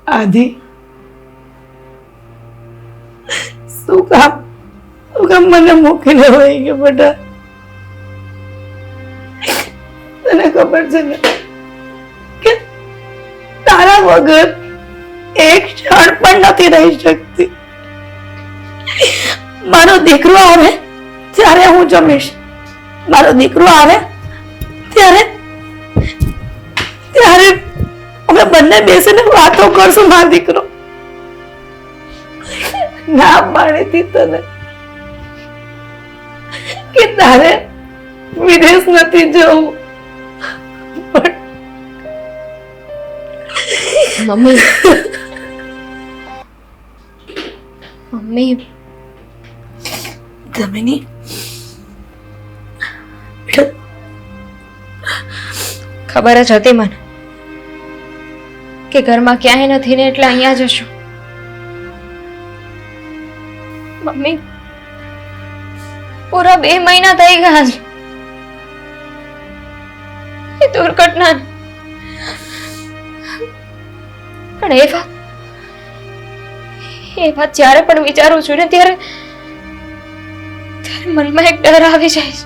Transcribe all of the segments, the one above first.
આદિ, શું કામ મને મૂકીને વહી ગયો બેટા? તને ખબર છે ને કે તારા વગર એક ક્ષણ પણ નથી રહી શકતી. મારો દીકરો આવે ત્યારે હું જમીશ, મારો દીકરો આવે ત્યારે અમે બંને બેસીને વાતો કરશું. મારો દીકરો ના પાડી તને કે તારે વિદેશ નથી જવું. મમ્મી મમ્મી દમિની, ખબર જ હતી મને કે ઘરમાં ક્યાંય નથી ને એટલે અહીંયા જશો. મમ્મી પૂરા 2 મહિના થઈ ગયા છે એ દુર્ઘટના. પણ એ વાત જ્યારે પણ વિચારું છું ને ત્યારે મનમાં એક ડર આવી જાય છે.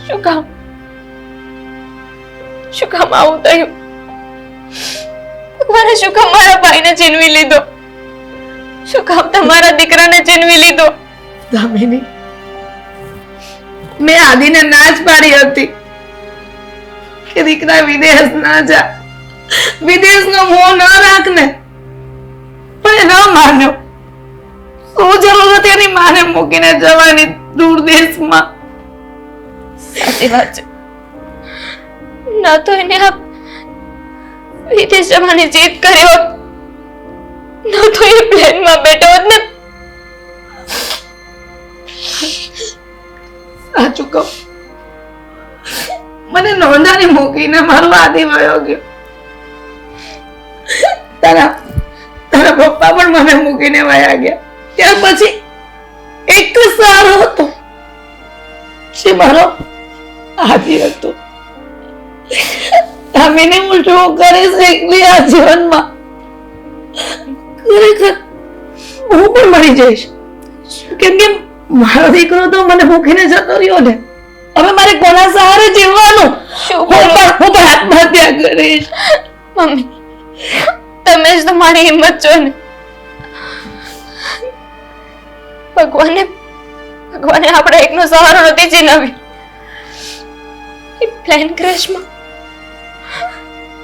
શું કામ આવું થયું? ભગવાને શું કામ મારા ભાઈને છીનવી લીધો? શું કામ તમારા દીકરાને છીનવી લીધો? દામિની, મેં આદિને ના જ પાડી હતી કે દીકરા વિદેશ ના જા, વિદેશનો મોહ ન રાખને, પણ ન માન્યો. શું જરૂર હતી એની માને મૂકીને જવાની દૂર દેશમાં? સાચી વાત છે. ના તો એને આ વિદેશ જવાની જીદ કરી હોત, ના તો એ પ્લેનમાં બેઠો હોત ને. સાચું કહું, મને નોંધાની મૂકીને મારો આદિ વયો ગયો. તારા પપ્પા પણ મને મૂકીને વયા ગયા. ત્યાર પછી એક જ સહારો હતો, જે મારો આદિ હતો. દામિની, હું શું કરીશ એકલી આ જીવનમાં? ખરેખર હું પણ મરી જઈશ, કેમ કે મારો દીકરો તો મને મૂકીને જતો રહ્યો ને. હવે મારે કોના સહારે જીવવાનું? હું પણ આત્મહત્યા કરીશ. મમ્મી, તમે જ તો મારી હિંમત છો ને. ભગવાને આપણે એકનો સહારો નથી છીનવ્યો. એ પ્લેન ક્રેશમાં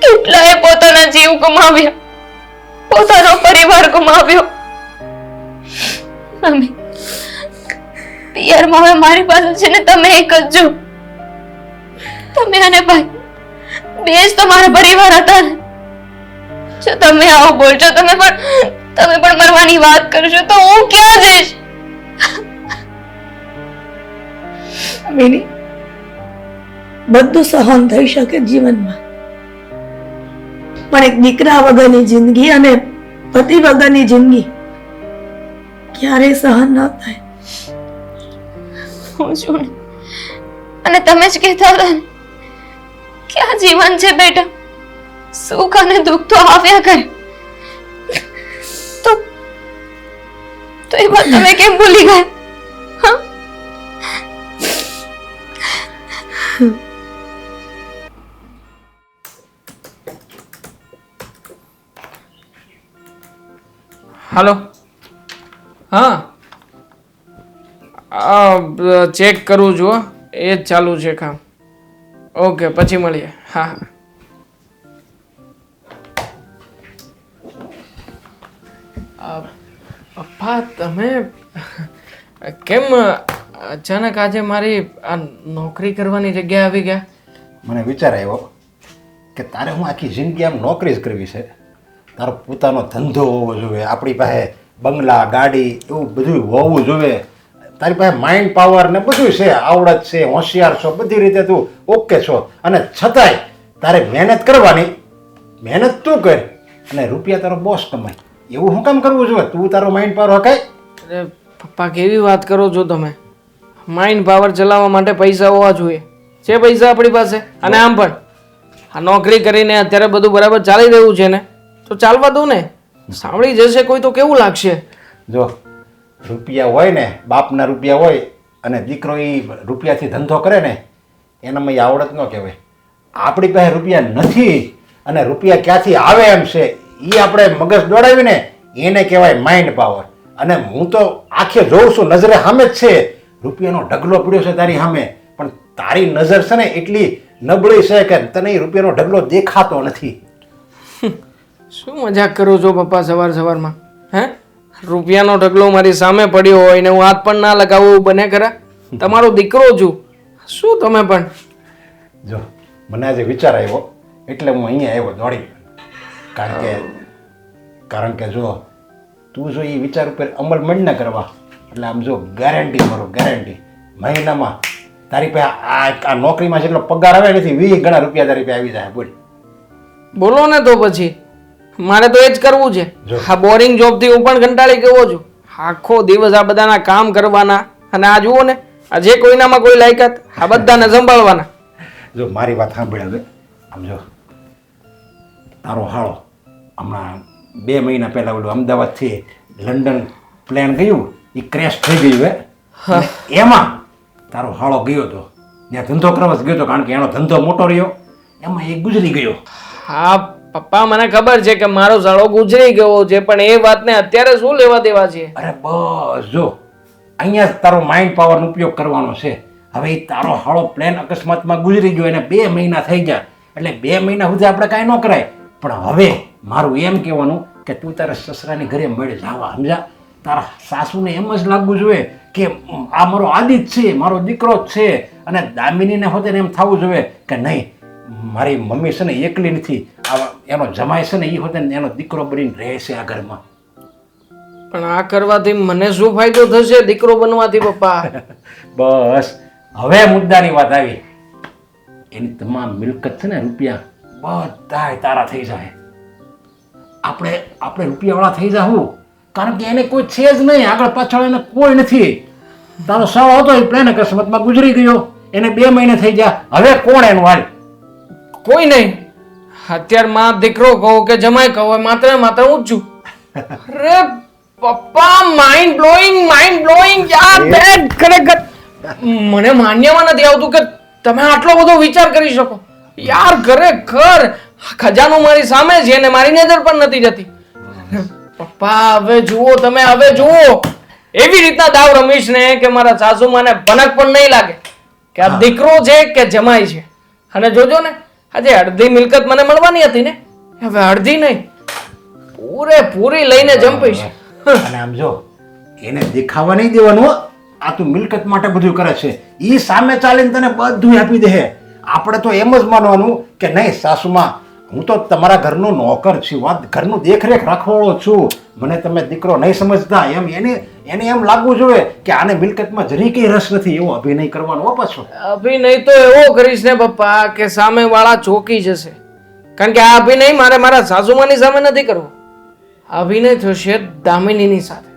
કેટલાએ પોતાના જીવ ગુમાવ્યા, પોતાનો પરિવાર ગુમાવ્યો. મમ્મી, પિયરમાં હવે મારી પાસે છે ને તમે એક જ છો. તમે અને ભાઈ બે જ તો મારા પરિવાર હતા ને. જો તમે આવું બોલશો, તમે પણ મરવાની વાત કરશો તો હું ક્યાં જઈશ? મિની, બધું સહન થઈ શકે જીવનમાં, પણ એક દીકરા વગરની જિંદગી અને પતિ વગરની જિંદગી ક્યારેય સહન ન થાય. હું છું ને, અને તમે જ કહેતા હતા ને કે આ જીવન છે બેટા, સુખ અને દુઃખ તો આવ્યા કરે. તો એ વાત તમે કેમ ભૂલી ગયા? હાલો, હા, ચેક કરું છું, એ જ ચાલુ છે કામ. ઓકે, પછી મળીએ. હા પપ્પા, તમે કેમ અચાનક આજે મારી આ નોકરી કરવાની જગ્યાએ આવી ગયા? મને વિચાર આવ્યો કે તારે હું આખી જિંદગી આમ નોકરી જ કરવી છે. તારો પોતાનો ધંધો હોવો જોઈએ, આપણી પાસે બંગલા, ગાડી એવું બધું હોવું જોઈએ. તારી પાસે માઇન્ડ પાવર ને બધું છે, આવડત છે, હોશિયાર છો, બધી રીતે તું ઓકે છો. અને છતાંય તારે મહેનત કરવાની. મહેનત તું કર અને રૂપિયા તારો બોસ કમાય. એવું શું કામ કરવું જોઈએ? તું તારો માઇન્ડ પાવર હકાય? અરે પપ્પા, કેવી વાત કરો છો તમે? માઇન્ડ પાવર ચલાવવા માટે પૈસા હોવા જોઈએ. છે પૈસા આપણી પાસે? અને આમ પણ આ નોકરી કરીને અત્યારે બધું બરાબર ચાલી રહ્યું છે ને? તો ચાલવા દો ને, સાંભળી જશે કોઈ તો કેવું લાગશે? જો રૂપિયા હોય ને, બાપના રૂપિયા હોય અને દીકરો એ રૂપિયાથી ધંધો કરે ને, એનામાં એ આવડત ન કહેવાય. આપણી પાસે રૂપિયા નથી અને રૂપિયા ક્યાંથી આવે એમ છે એ આપણે મગજ દોડાવીને એને કહેવાય માઇન્ડ પાવર. અને હું તો આંખે જોઉં છું, નજરે સામે જ છે, રૂપિયાનો ઢગલો પડ્યો છે તારી સામે, પણ તારી નજર છે ને એટલી નબળી છે કે તને એ રૂપિયાનો ઢગલો દેખાતો નથી. શું મજાક કરો છો પપ્પા સવાર સવારમાં? હે, રૂપિયાનો ઢગલો મારી સામે પડ્યો હોય ને હું હાથ પણ ના લગાવું એવું બને ખરા? તમારો દીકરો છું, શું તમે પણ? જો મને આજે વિચાર આવ્યો એટલે હું અહીંયા આવ્યો દોડી. કારણ કે જો તું જો એ વિચાર ઉપર અમલ મંડ ન કરવા એટલે આમ જો ગેરંટી મારો ગેરંટી, મહિનામાં તારી પાસે આ નોકરીમાં જેટલો પગાર આવે નથી 20 ગણા રૂપિયા તારી પાસે આવી જાય. બોલ. બોલો ને તો પછી મારે તો એ જ કરવું છે. આ બોરિંગ જોબથી હું પણ કંટાળી ગયો છું. આખો દિવસ આ બધાના કામ કરવાના અને આ જુઓ ને, આ જે કોઈનામાં કોઈ લાયકાત, આ બધાને સંભાળવાના. જો મારી વાત સાંભળ હવે. આમ જો તારો હાળો હમણાં 2 મહિના પહેલા ઓલું અમદાવાદથી લંડન પ્લેન ગયું, એ ક્રેશ થઈ ગયું હે. એમાં તારો હાળો ગયો હતો, ત્યાં ધંધો કરવા જ ગયો હતો, કારણ કે એનો ધંધો મોટો રહ્યો, એમાં એ ગુજરી ગયો. હા પપ્પા, મને ખબર છે કે મારો સાળો ગુજરી ગયો છે, પણ એ વાતને અત્યારે શું લેવા દેવા છે? અરે બસ જો અહીંયા જ તારો માઇન્ડ પાવરનો ઉપયોગ કરવાનો છે. હવે એ તારો હાળો પ્લેન અકસ્માતમાં ગુજરી ગયો, એને 2 મહિના થઈ ગયા, એટલે 2 મહિના સુધી આપણે કાંઈ ન કરાય. પણ હવે મારું એમ કહેવાનું કે તું તારા સસરાની ઘરે મળી જવા, સમજા? તારા સાસુને એમ જ લાગવું જોઈએ કે આ મારો આદિત છે, મારો દીકરો જ છે, અને દામિનીને હોતે એમ થવું જોઈએ કે નહીં, મારી મમ્મી છે ને એકલી નથી, એનો જમાઈ છે ને એ હોતે એનો દીકરો બનીને રહે છે આ ઘરમાં. પણ આ કરવાથી મને શું ફાયદો થશે દીકરો બનવાથી પપ્પા? બસ હવે મુદ્દાની વાત આવી. એની તમામ મિલકત છે ને, રૂપિયા બધા તારા થઈ જાય. આપણે રૂપિયાવાળા થઈ જાવું, કારણ કે એને કોઈ છે જ નહીં, આગળ પાછળ એને કોઈ નથી. તારો સાવ હતો એ પ્લેન અકસ્માતમાં ગુજરી ગયો, એને 2 મહિને થઈ ગયા, હવે કોણ એનું હાલ? કોઈ નહીં. અત્યારમાં દીકરો કહો કે જમાઈ કહો, માત્ર ને માત્ર હું જ છું. અરે પપ્પા, માઇન્ડ બ્લોઈંગ યાર, બેડ ખરેખર મને માન્યમાં નથી આવતું કે તમે આટલો બધો વિચાર કરી શકો યાર. ખરેખર ખજાનો મારી સામે છે ને મારી નજર પણ નથી જતી. પપ્પા હવે જુઓ, તમે હવે જુઓ, એવી રીતના દાવ રમીશ ને કે મારા સાસુમાને ભનક પણ નહીં લાગે કે આ દીકરો છે કે જમાઈ છે. અને જોજો ને, આજે અડધી મિલકત મને મળવાની હતી ને, હવે અડધી નહીં, પૂરેપૂરી લઈને જંપીશ. અને આમ જો એને દેખાવા નહીં દેવાનું હો. આ તું મિલકત માટે બધું કરે છે, ઈ સામે ચાલીને તને બધું આપી દે. આપણે તો એમ જ માનવાનું કે નહીં સાસુમાં, હું તો તમારા ઘરનો નોકર છું, ઘરનું દેખરેખ રાખવાળો છું, મને તમે દીકરો નહીં સમજતા એમ એને એમ લાગવું જોઈએ કે આને મિલકતમાં જરી કઈ રસ નથી, એવો અભિનય કરવાનો હો પાછો. અભિનય તો એવો કરીશ ને પપ્પા કે સામે વાળા ચોકી જશે. કારણ કે આ અભિનય મારે મારા સાસુમાની સામે નથી કરવો. અભિનય થશે દામિનીની સાથે.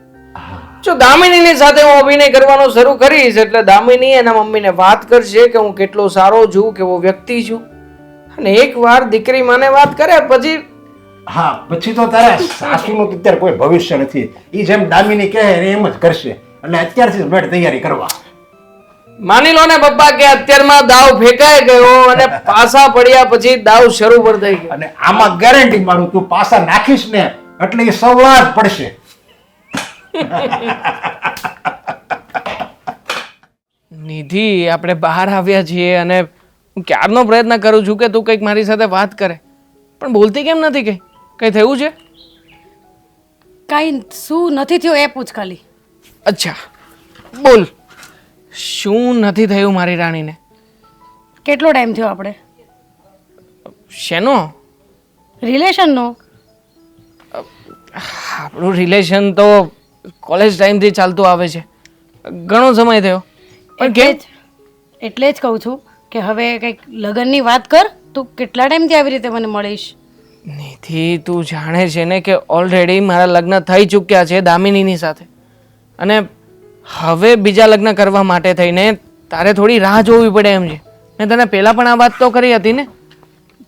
જો દામિનીની સાથે હું અભિનય કરવાનો શરૂ કરીશ એટલે દામિની એના મમ્મીને વાત કરશે કે હું કેટલો સારો છું, કેવો વ્યક્તિ છું. અને એકવાર દીકરી મને વાત કરે પછી પછી તો તારા સાસુનું અત્યારે કોઈ ભવિષ્ય નથી. ઈ જેમ દામિની કહે એમ જ કરશે, એટલે અત્યારથી જ મેળ તૈયારી કરવા. માની લો ને પપ્પા કે અત્યારમાં દાવ ફેંકાઈ ગયો અને પાસા પડ્યા પછી દાવ શરૂ પર થઈ ગયો. અને આમાં ગેરંટી મારું, તું પાસા નાખીશ ને એટલે એ સવા જ પડશે. નિધિ, આપણે બહાર આવ્યા છીએ અને હું ક્યારનો પ્રયત્ન કરું છું કે તું કંઈક મારી સાથે વાત કરે, પણ બોલતી કેમ નથી? કઈ થયું છે? કાંઈ શું નથી થયું એ પૂછ ખાલી. અચ્છા બોલ, શું નથી થયું મારી રાણીને? કેટલો ટાઈમ થયો આપણે શેનો? રિલેશનનો? આપણું રિલેશન તો કોલેજ ટાઈમથી ચાલતું આવે છે, ઘણો સમય થયો. પણ કેમ? એટલે જ કહું છું કે હવે કંઈક લગ્નની વાત કર. તું કેટલા ટાઈમથી આવી રીતે મને મળીશ? નિધિ, તું જાણે છે ને કે ઓલરેડી મારા લગ્ન થઈ ચૂક્યા છે દામિનીની સાથે, અને હવે બીજા લગ્ન કરવા માટે થઈને તારે થોડી રાહ જોવી પડે એમ છે. મેં તને પહેલાં પણ આ વાત તો કરી હતી ને.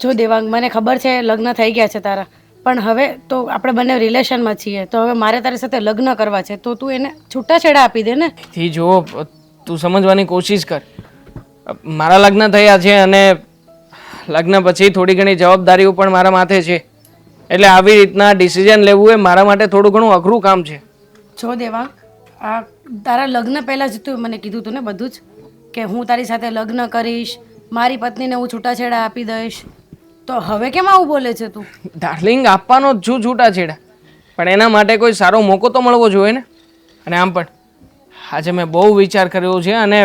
જો દેવાંગ, મને ખબર છે લગ્ન થઈ ગયા છે તારા, પણ હવે તો આપણે બંને રિલેશનમાં છીએ, તો હવે મારે તારી સાથે લગ્ન કરવા છે, તો તું એને છૂટાછેડા આપી દે ને. થી જો તું સમજવાની કોશિશ કર. મારા લગ્ન થયા છે અને લગ્ન પછી થોડી ઘણી જવાબદારીઓ પણ મારા માથે છે, એટલે આવી રીતના ડિસિઝન લેવું એ મારા માટે થોડું ઘણું અઘરું કામ છે. જો દેવાંગ, આ તારા લગ્ન પહેલાં જ તું મને કીધું હતું ને બધું જ, કે હું તારી સાથે લગ્ન કરીશ, મારી પત્નીને હું છૂટાછેડા આપી દઈશ, તો હવે કેમ આવું બોલે છે તું? ડાર્લિંગ, આપવાનો જ છું છૂટાછેડા, પણ એના માટે કોઈ સારો મોકો તો મળવો જોઈએ ને. અને આમ પણ આજે મેં બહુ વિચાર કર્યો છે અને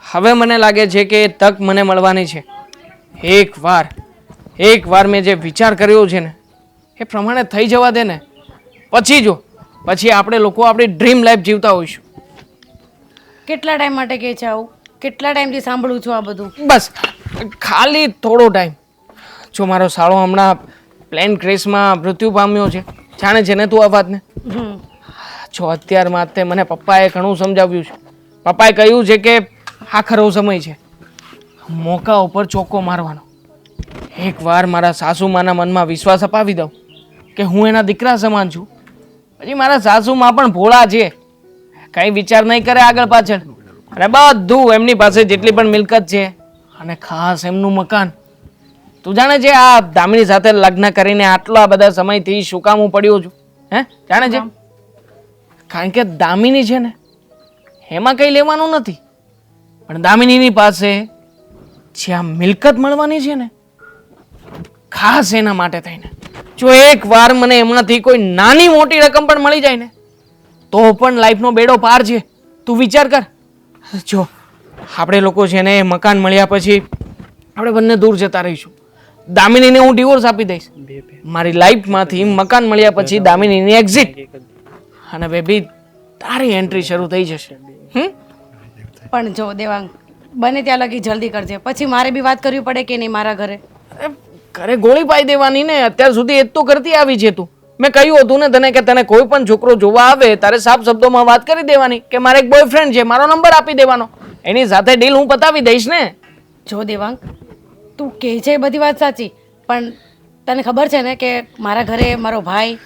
હવે મને લાગે છે કે એ તક મને મળવાની છે. એકવાર મેં જે વિચાર કર્યો છે ને એ પ્રમાણે થઈ જવા દે ને, પછી આપણે લોકો આપણી ડ્રીમ લાઈફ જીવતા હોઈશું. કેટલા ટાઈમ માટે કહે છે આવું? કેટલા ટાઈમથી સાંભળું છું આ બધું? બસ ખાલી થોડો ટાઈમ. જો મારો સાળો હમણાં પ્લેન ક્રેશમાં મૃત્યુ પામ્યો છે, જાણે છે ને તું આ વાતને? જો અત્યારમાં તે મને પપ્પાએ ઘણું સમજાવ્યું છે. પપ્પાએ કહ્યું છે કે આ ખરો સમય છે મોકા ઉપર ચોક્કો મારવાનો. એકવાર મારા સાસુમાના મનમાં વિશ્વાસ અપાવી દઉં કે હું એના દીકરા સમાન છું, પછી મારા સાસુમાં પણ ભોળા છે, કંઈ વિચાર નહીં કરે આગળ પાછળ, અને બધું એમની પાસે જેટલી પણ મિલકત છે અને ખાસ એમનું મકાન. તું જાણે છે આ દામિની સાથે લગ્ન કરીને આટલા બધા સમયથી શું કામ હું પડ્યો છું? જાણે છે? કારણ કે દામિની છે ને એમાં કંઈ લેવાનું નથી, પણ દામિનીની પાસે જે આ મિલકત મળવાની છે ને ખાસ એના માટે થઈને, જો એકવાર મને એમાંથી કોઈ નાની મોટી રકમ પણ મળી જાય ને તો પણ લાઈફનો બેડો પાર છે. તું વિચાર કર. જો આપણે લોકો છે ને મકાન મળ્યા પછી આપણે બંને દૂર જતા રહીશું. દામિનીને હું ડિવોર્સ આપી દઈશ, મારી લાઈફમાંથી મકાન મળ્યા પછી દામિનીની એક્ઝિટ, અને બેબી તારી એન્ટ્રી શરૂ થઈ જશે. પણ જો દેવાંગ, બને ત્યાં લગી જલ્દી કરજે, પછી મારે બી વાત કરવી પડે કે નહીં મારા ઘરે? ઘરે ગોળી પાઈ દેવાની ને. અત્યાર સુધી એ તો કરતી આવી છે તું. મેં કહ્યું હતું ને તને કે તને કોઈ પણ છોકરો જોવા આવે તારે સાફ શબ્દોમાં વાત કરી દેવાની કે મારે એક બોયફ્રેન્ડ છે, મારો નંબર આપી દેવાનો, એની સાથે ડીલ હું પતાવી દઈશ ને. જો દેવાંગ, તું કહે છે એ બધી વાત સાચી, પણ તને ખબર છે ને કે મારા ઘરે મારો ભાઈ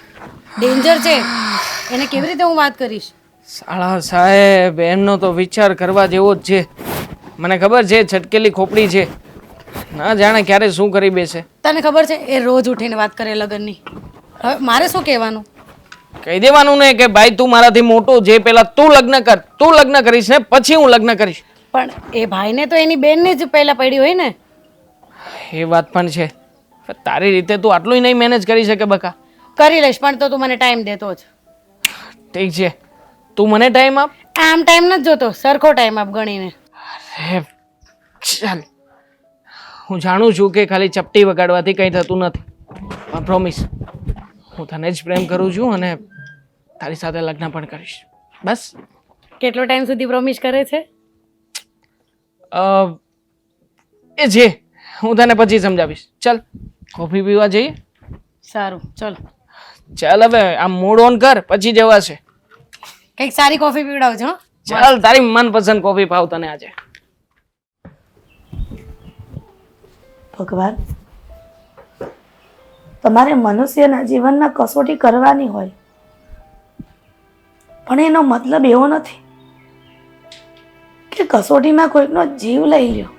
ડેન્જર છે, એને કેવી રીતે હું વાત કરીશ? સાળા સાહેબ, એમનો તો વિચાર કરવા જેવો જ છે. મને ખબર છે છટકેલી ખોપડી છે, ના જાણે ક્યારે શું કરી બેસે. તને ખબર છે એ રોજ ઉઠીને વાત કરે લગ્નની. હવે મારે શું કહેવાનું? કહી દેવાનું ને કે ભાઈ તું મારાથી મોટો છે, પહેલા તું લગ્ન કર, તું લગ્ન કરીશ ને પછી હું લગ્ન કરીશ. પણ એ ભાઈને તો એની બેનને જ પહેલા પડી હોય ને. એ વાત પણ છે. તારી રીતે તું આટલું નહીં મેનેજ કરી શકે બકા? કરી લઈશ, પણ તો તું મને ટાઈમ દેતો જ. ઠીક છે, તું મને ટાઈમ આપ. આમ ટાઈમ નથી જોતો, સરખો ટાઈમ આપ ગણીને. અરે ચાલ, હું જાણું છું કે ખાલી ચપટી વગાડવાથી કંઈ થતું નથી, પણ પ્રોમિસ હું તને જ પ્રેમ કરું છું અને તારી સાથે લગ્ન પણ કરીશ. બસ. કેટલો ટાઈમ સુધી પ્રોમિસ કરે છે? એ જે હું તને પછી સમજાવીશ. ચાલ કોફી પીવા જઈએ. સારું, ચલ. ચાલ હવે આમ મૂડ ઓન કર, પછી જવાશે. કંઈક સારી કોફી પીવડાવજો. ચાલ, તારી મનપસંદ કોફી પાવ તને આજે. ભગવાન, તમારે મનુષ્યના જીવનમાં કસોટી કરવાની હોય, પણ એનો મતલબ એવો નથી કે કસોટીમાં કોઈકનો જીવ લઈ લ્યો.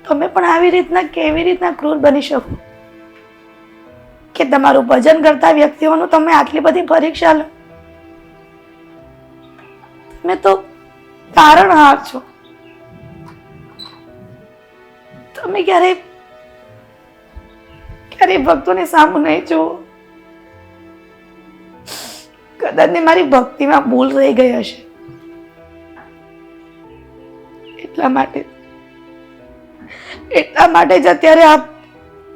તમે પણ આવી રીતના કેવી રીતના ક્રૂર બની શકો કે તમારું ભજન કરતા વ્યક્તિઓનું તમે આટલી બધી પરીક્ષા લો? તમે તો તારણહાર છો. તમે ક્યારેય ભક્તોને સામું નહીં જુઓ. કદાચ ને મારી ભક્તિમાં ભૂલ રહી ગઈ હશે, એટલા માટે જ અત્યારે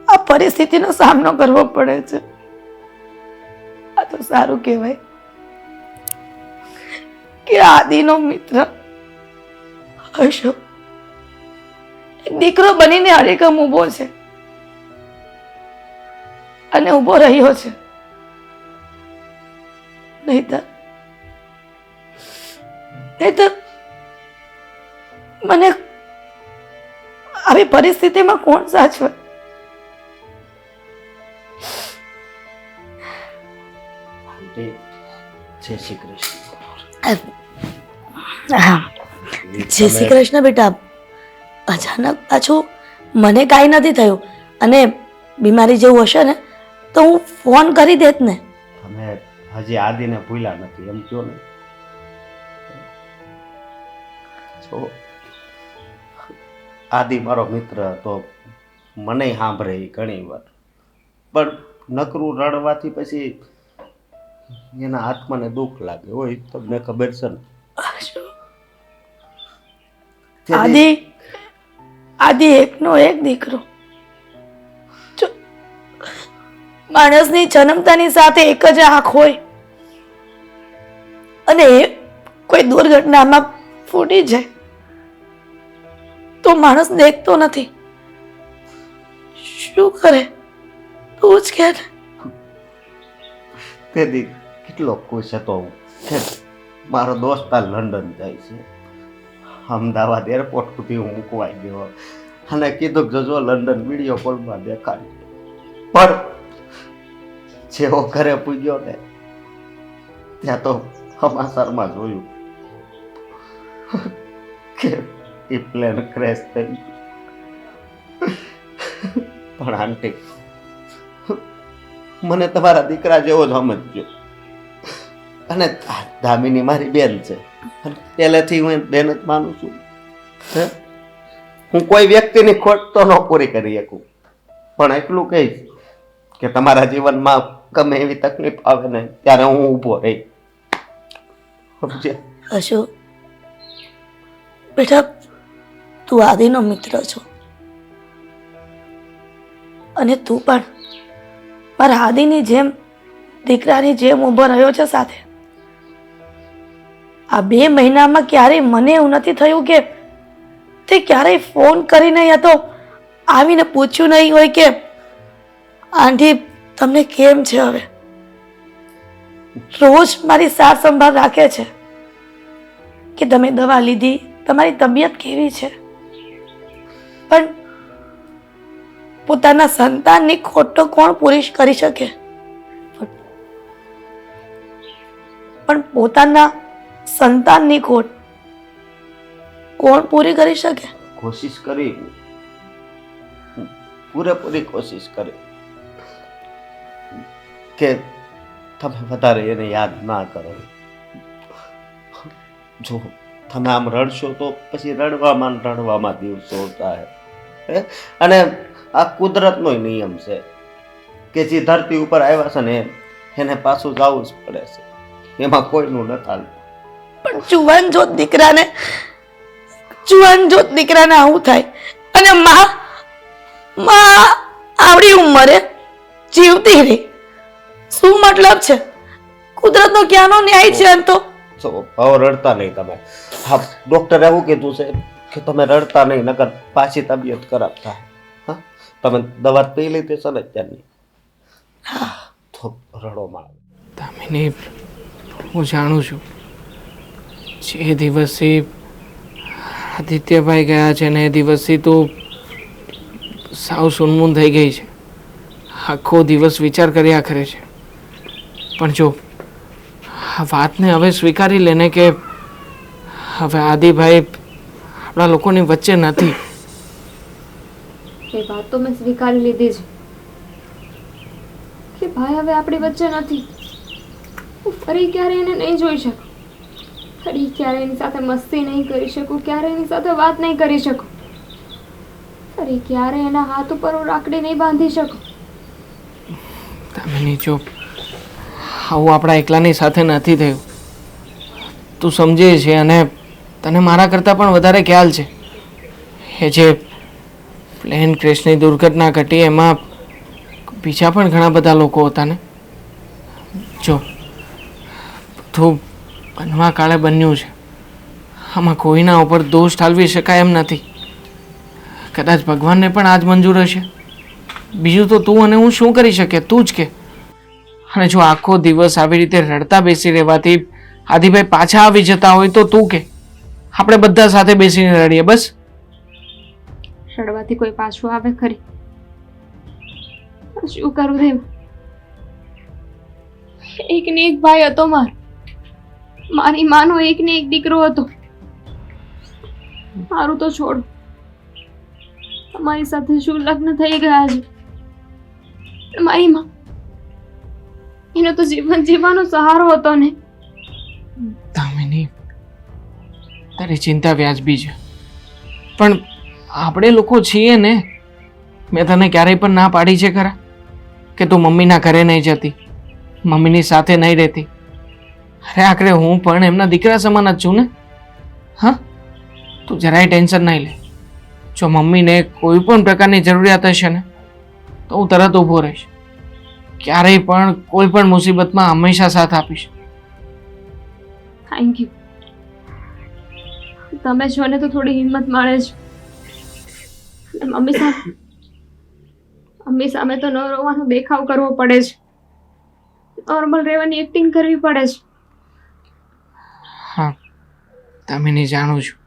આ પરિસ્થિતિનો સામનો કરવો પડે છે. આ તો સારું કહેવાય કે આદિનો મિત્ર અશોક દીકરો બનીને હરેકમ ઊભો છે અને ઊભો રહ્યો છે. નહીંતર મને આવી પરિસ્થિતિમાં કોણ સાચવે? આંટી જય શ્રી કૃષ્ણ. હા જય શ્રી કૃષ્ણ બેટા. અચાનક પાછું મને કાંઈ નથી થયું અને બીમારી જેવું હશે ને તો હું ફોન કરી દેત ને. તમે હજી આદિને ભૂલ્યા નથી એમ કહો ને. જો આદિ મારો મિત્ર હતો, મને સાંભળે ઘણી વાર, પણ નકરું રડવાથી પછી એના આત્માને દુઃખ લાગે હોય, તમને ખબર છે ને. આદિ આદિ એકનો એક દીકરો. જો માણસની જન્મતાની સાથે એક જ આંખ હોય અને એ કોઈ દુર્ઘટનામાં ફૂટી જાય તો માણસ દેખતો નથી. શું કરે તું જ કે ને. તેથી કેટલો ખુશ હતો હું કે મારો દોસ્તાર લંડન જાય છે. અમદાવાદ એરપોર્ટ સુધી હું મૂકવાઈ ગયો અને કીધું કે જો લંડન વિડીયો કોલમાં દેખાડી. પણ જેવો ઘરે પૂગ્યો ને ત્યાં તો સમાચારમાં જોયું કે એ પ્લેન ક્રેશ થઈ ગયું. પણ આંટી મને તમારા દીકરા જેવો જ સમજજો. અને દામિની મારી બેન છે, પહેલેથી હું બેન જ માનું છું. હું કોઈ વ્યક્તિની ખોટ તો ન પૂરી કરી શકું, પણ એટલું કહીશ કે તમારા જીવનમાં ગમે એવી તકલીફ આવે ને ત્યારે હું ઊભો રહી. સમજ્યા? અશોક બેટા તું આદિનો મિત્ર છો અને તું પણ મારા આદિની જેમ દીકરાની જેમ ઊભો રહ્યો છે સાથે. આ 2 મહિનામાં ક્યારેય મને એવું નથી થયું કે તે ક્યારેય ફોન કરીને યા તો આવીને પૂછ્યું નહીં હોય કે આંટી તમને કેમ છે. હવે રોજ મારી સાર સંભાળ રાખે છે કે તમે દવા લીધી, તમારી તબિયત કેવી છે. પણ પોતાના સંતાનની ખોટ તો કોણ પૂરી કરી શકે, પણ પોતાના સંતાનની ખોટ કોણ પૂરી કરી શકે. કોશિશ કરી, પૂરેપૂરી કોશિશ કરી કે તમે વધારે એને યાદ ના કરો. જો તમે આમ રડશો તો પછી રડવામાં દિવસો થાય. અને આ કુદરતનો નિયમ છે કે જે ધરતી ઉપર આવ્યા છે ને એને પાછું જવું જ પડે છે, એમાં કોઈનું ન ચાલે. પણ જુવાન જોત દીકરાને આવું થાય અને માં આવડી ઉંમરે જીવતી રહી, શું મતલબ છે? કુદરતનો ક્યાંનો ન્યાય છે એમ તો. હવે રડતા નહીં તમે. હા, ડોક્ટરે એવું કીધું છે કે તમે રડતા નહીં, નકર પાછી તબિયત ખરાબ થાય. હા, તમે દવા પી લીધી છે ને ત્યારની, તો રડોમાં આવે. દામિની, હું જાણું છું જે દિવસથી આદિત્યભાઈ ગયા છે ને એ દિવસથી તું સાવ સુનમૂન થઈ ગઈ છે. આખો દિવસ વિચાર કર્યા કરે છે. પણ જો આ વાતને હવે સ્વીકારી લેને કે હવે આદિભાઈ આપણા લોકોની વચ્ચે નથી. એ વાત તો મેં સ્વીકારી લીધી છે કે ભાઈ હવે આપણી વચ્ચે નથી. હું ફરી ક્યારે એને નહીં જોઈ શકું, ફરી ક્યારે એની સાથે મસ્તી નહીં કરી શકું, ક્યારે એની સાથે વાત નહીં કરી શકું, ફરી ક્યારે એના હાથ ઉપર હું રાખડી નહીં બાંધી શકું. દામિની, જો આવું આપણા એકલાની સાથે નથી થયું. તું સમજે છે અને તને મારા કરતાં પણ વધારે ખ્યાલ છે. એ જે પ્લેન ક્રેશની દુર્ઘટના ઘટી એમાં બીજા પણ ઘણા બધા લોકો હતા ને. જો બધું બનવા કાળે બન્યું છે, આમાં કોઈના ઉપર દોષ ઠાલવી શકાય એમ નથી. કદાચ ભગવાનને પણ આજ મંજૂર હશે. બીજું તો તું અને હું શું કરી શકીએ, તું જ કે. અને જો આખો દિવસ આવી રીતે રડતા બેસી રહેવાથી આદિભાઈ પાછા આવી જતા હોય તો તું કે આપણે બધા સાથે બેસીને રડીએ. બસ રડવાથી કોઈ પાછું આવે ખરી? શું કરું દેવ? એકને એક ભાઈ હતો મારી માનો એકને એક દીકરો હતો. મારું તો છોડ, તમારી સાથે શું લગ્ન થઈ ગયા છે. મારી માં, એનો તો જીવન જીવવાનો સહારો હતો ને. દામિની, તારી ચિંતા વ્યાજબી છે, પણ આપણે લોકો છીએ ને. મેં તને ક્યારેય પણ ના પાડી છે ખરા કે તું મમ્મીના ઘરે નહીં જતી, મમ્મીની સાથે નહીં રહેતી? અરે આખરે હું પણ એમના દીકરા સમાન જ છું ને. હા, તું જરાય ટેન્શન નહીં લે. જો મમ્મીને કોઈ પણ પ્રકારની જરૂરિયાત હશે ને તો હું તરત ઊભો રહીશ. ક્યારેય પણ કોઈ પણ મુસીબતમાં હંમેશા સાથ આપીશ. Thank you. તમે છો ને તો થોડી હિંમત મળે છે. મમ્મી સામે તો ન રોવાનો દેખાવ કરવો પડે છે, નોર્મલ રહેવાની એક્ટિંગ કરવી પડે છે. હા, દામિની, જાણું છું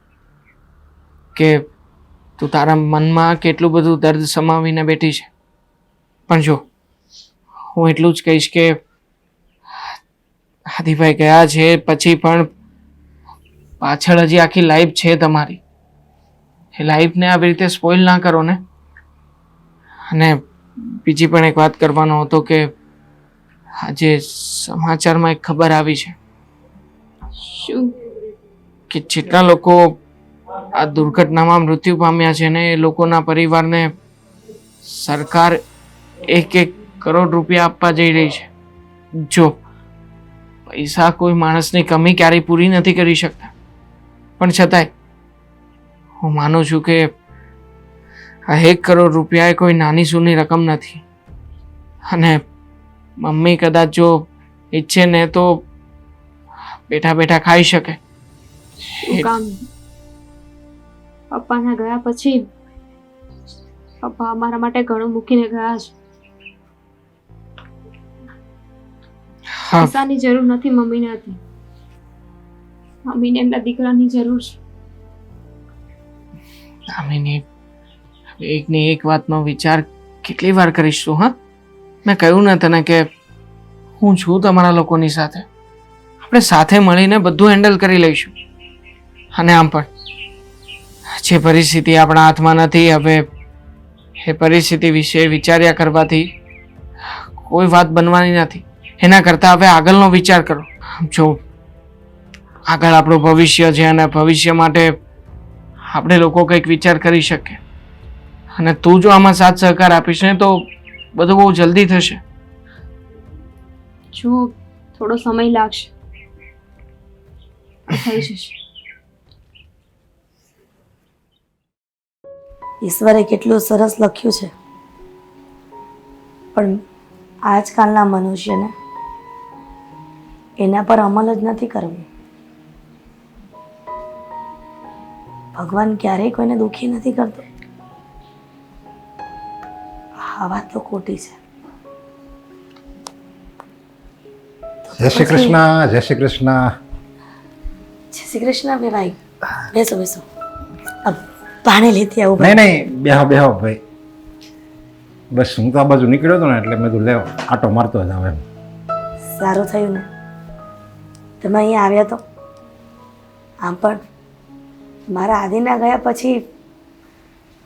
કે તું તારા મનમાં કેટલું બધું દર્દ સમાવીને બેઠી છે, પણ જો હું એટલું જ કહીશ કે આદિભાઈ ગયા છે પછી પણ પાછળ હજી આખી લાઈફ છે તમારી. એ લાઈફને આવી રીતે સ્પોઇલ ના કરો ને. અને બીજી પણ એક વાત કરવાનો હતો કે આજે સમાચારમાં એક ખબર આવી છે શું? કે જેટલા લોકો આ દુર્ઘટનામાં મૃત્યુ પામ્યા છે ને એ લોકોના પરિવારને સરકાર 1-1 કરોડ રૂપિયા આપવા જઈ રહી છે. જો પૈસા કોઈ માણસની કમી ક્યારેય પૂરી નથી કરી શકતા, પણ છતાંય હું માનું છું કે આ 1 કરોડ રૂપિયા એ કોઈ નાની સૂની રકમ નથી. અને મમ્મી કદાચ જો ઈચ્છે ને તો બેઠા બેઠા ખાઈ શકે. શું કામ? પપ્પાના ગયા પછી પપ્પા અમારા માટે ઘણું મૂકીને ગયા છે. હા, પૈસાની જરૂર નથી મમ્મીને હતી. મમ્મીને એમના દીકરાની જરૂર છે. દામિની, એકની એક વાતનો વિચાર કેટલી વાર કરીશ તું? હા, મેં કહ્યું ને તને કે હું છું તમારા લોકોની સાથે. આપણે સાથે મળીને બધું હેન્ડલ કરી લઈશું. અને આમ પણ જે પરિસ્થિતિ આપણા હાથમાં નથી, હવે એ પરિસ્થિતિ વિશે વિચાર્યા કરવાથી કોઈ વાત બનવાની નથી. એના કરતાં હવે આગળનો વિચાર કરો. જો આગળ આપણું ભવિષ્ય છે અને ભવિષ્ય માટે આપણે લોકો કંઈક વિચાર કરી શકીએ. અને તું જો આમાં સાથ સહકાર આપીશ ને તો બધું બહુ જલ્દી થશે. જો થોડો સમય લાગશે, થઈ જશે. ઈશ્વરે કેટલું સરસ લખ્યું છે, પણ આજકાલના મનુષ્યને એના પર અમલ જ નથી કરવું. ભગવાન ક્યારેય કોઈને દુઃખી નથી કરતો. આ વાત તો ખોટી છે. જય શ્રી કૃષ્ણ. જય શ્રી કૃષ્ણ. જય શ્રી કૃષ્ણ. ભાઈ બેસો બેસો. પાણી લેતી આવું. નહીં નહીં, બેહો બેહો ભાઈ. બસ હું તો આ બાજુ નીકળ્યો હતો ને એટલે મેં કીધું લેવો આટો મારતો જાવ એમ. સારું થયું ને તમે અહીંયા આવ્યા તો. આમ પણ મારા આદિના ગયા પછી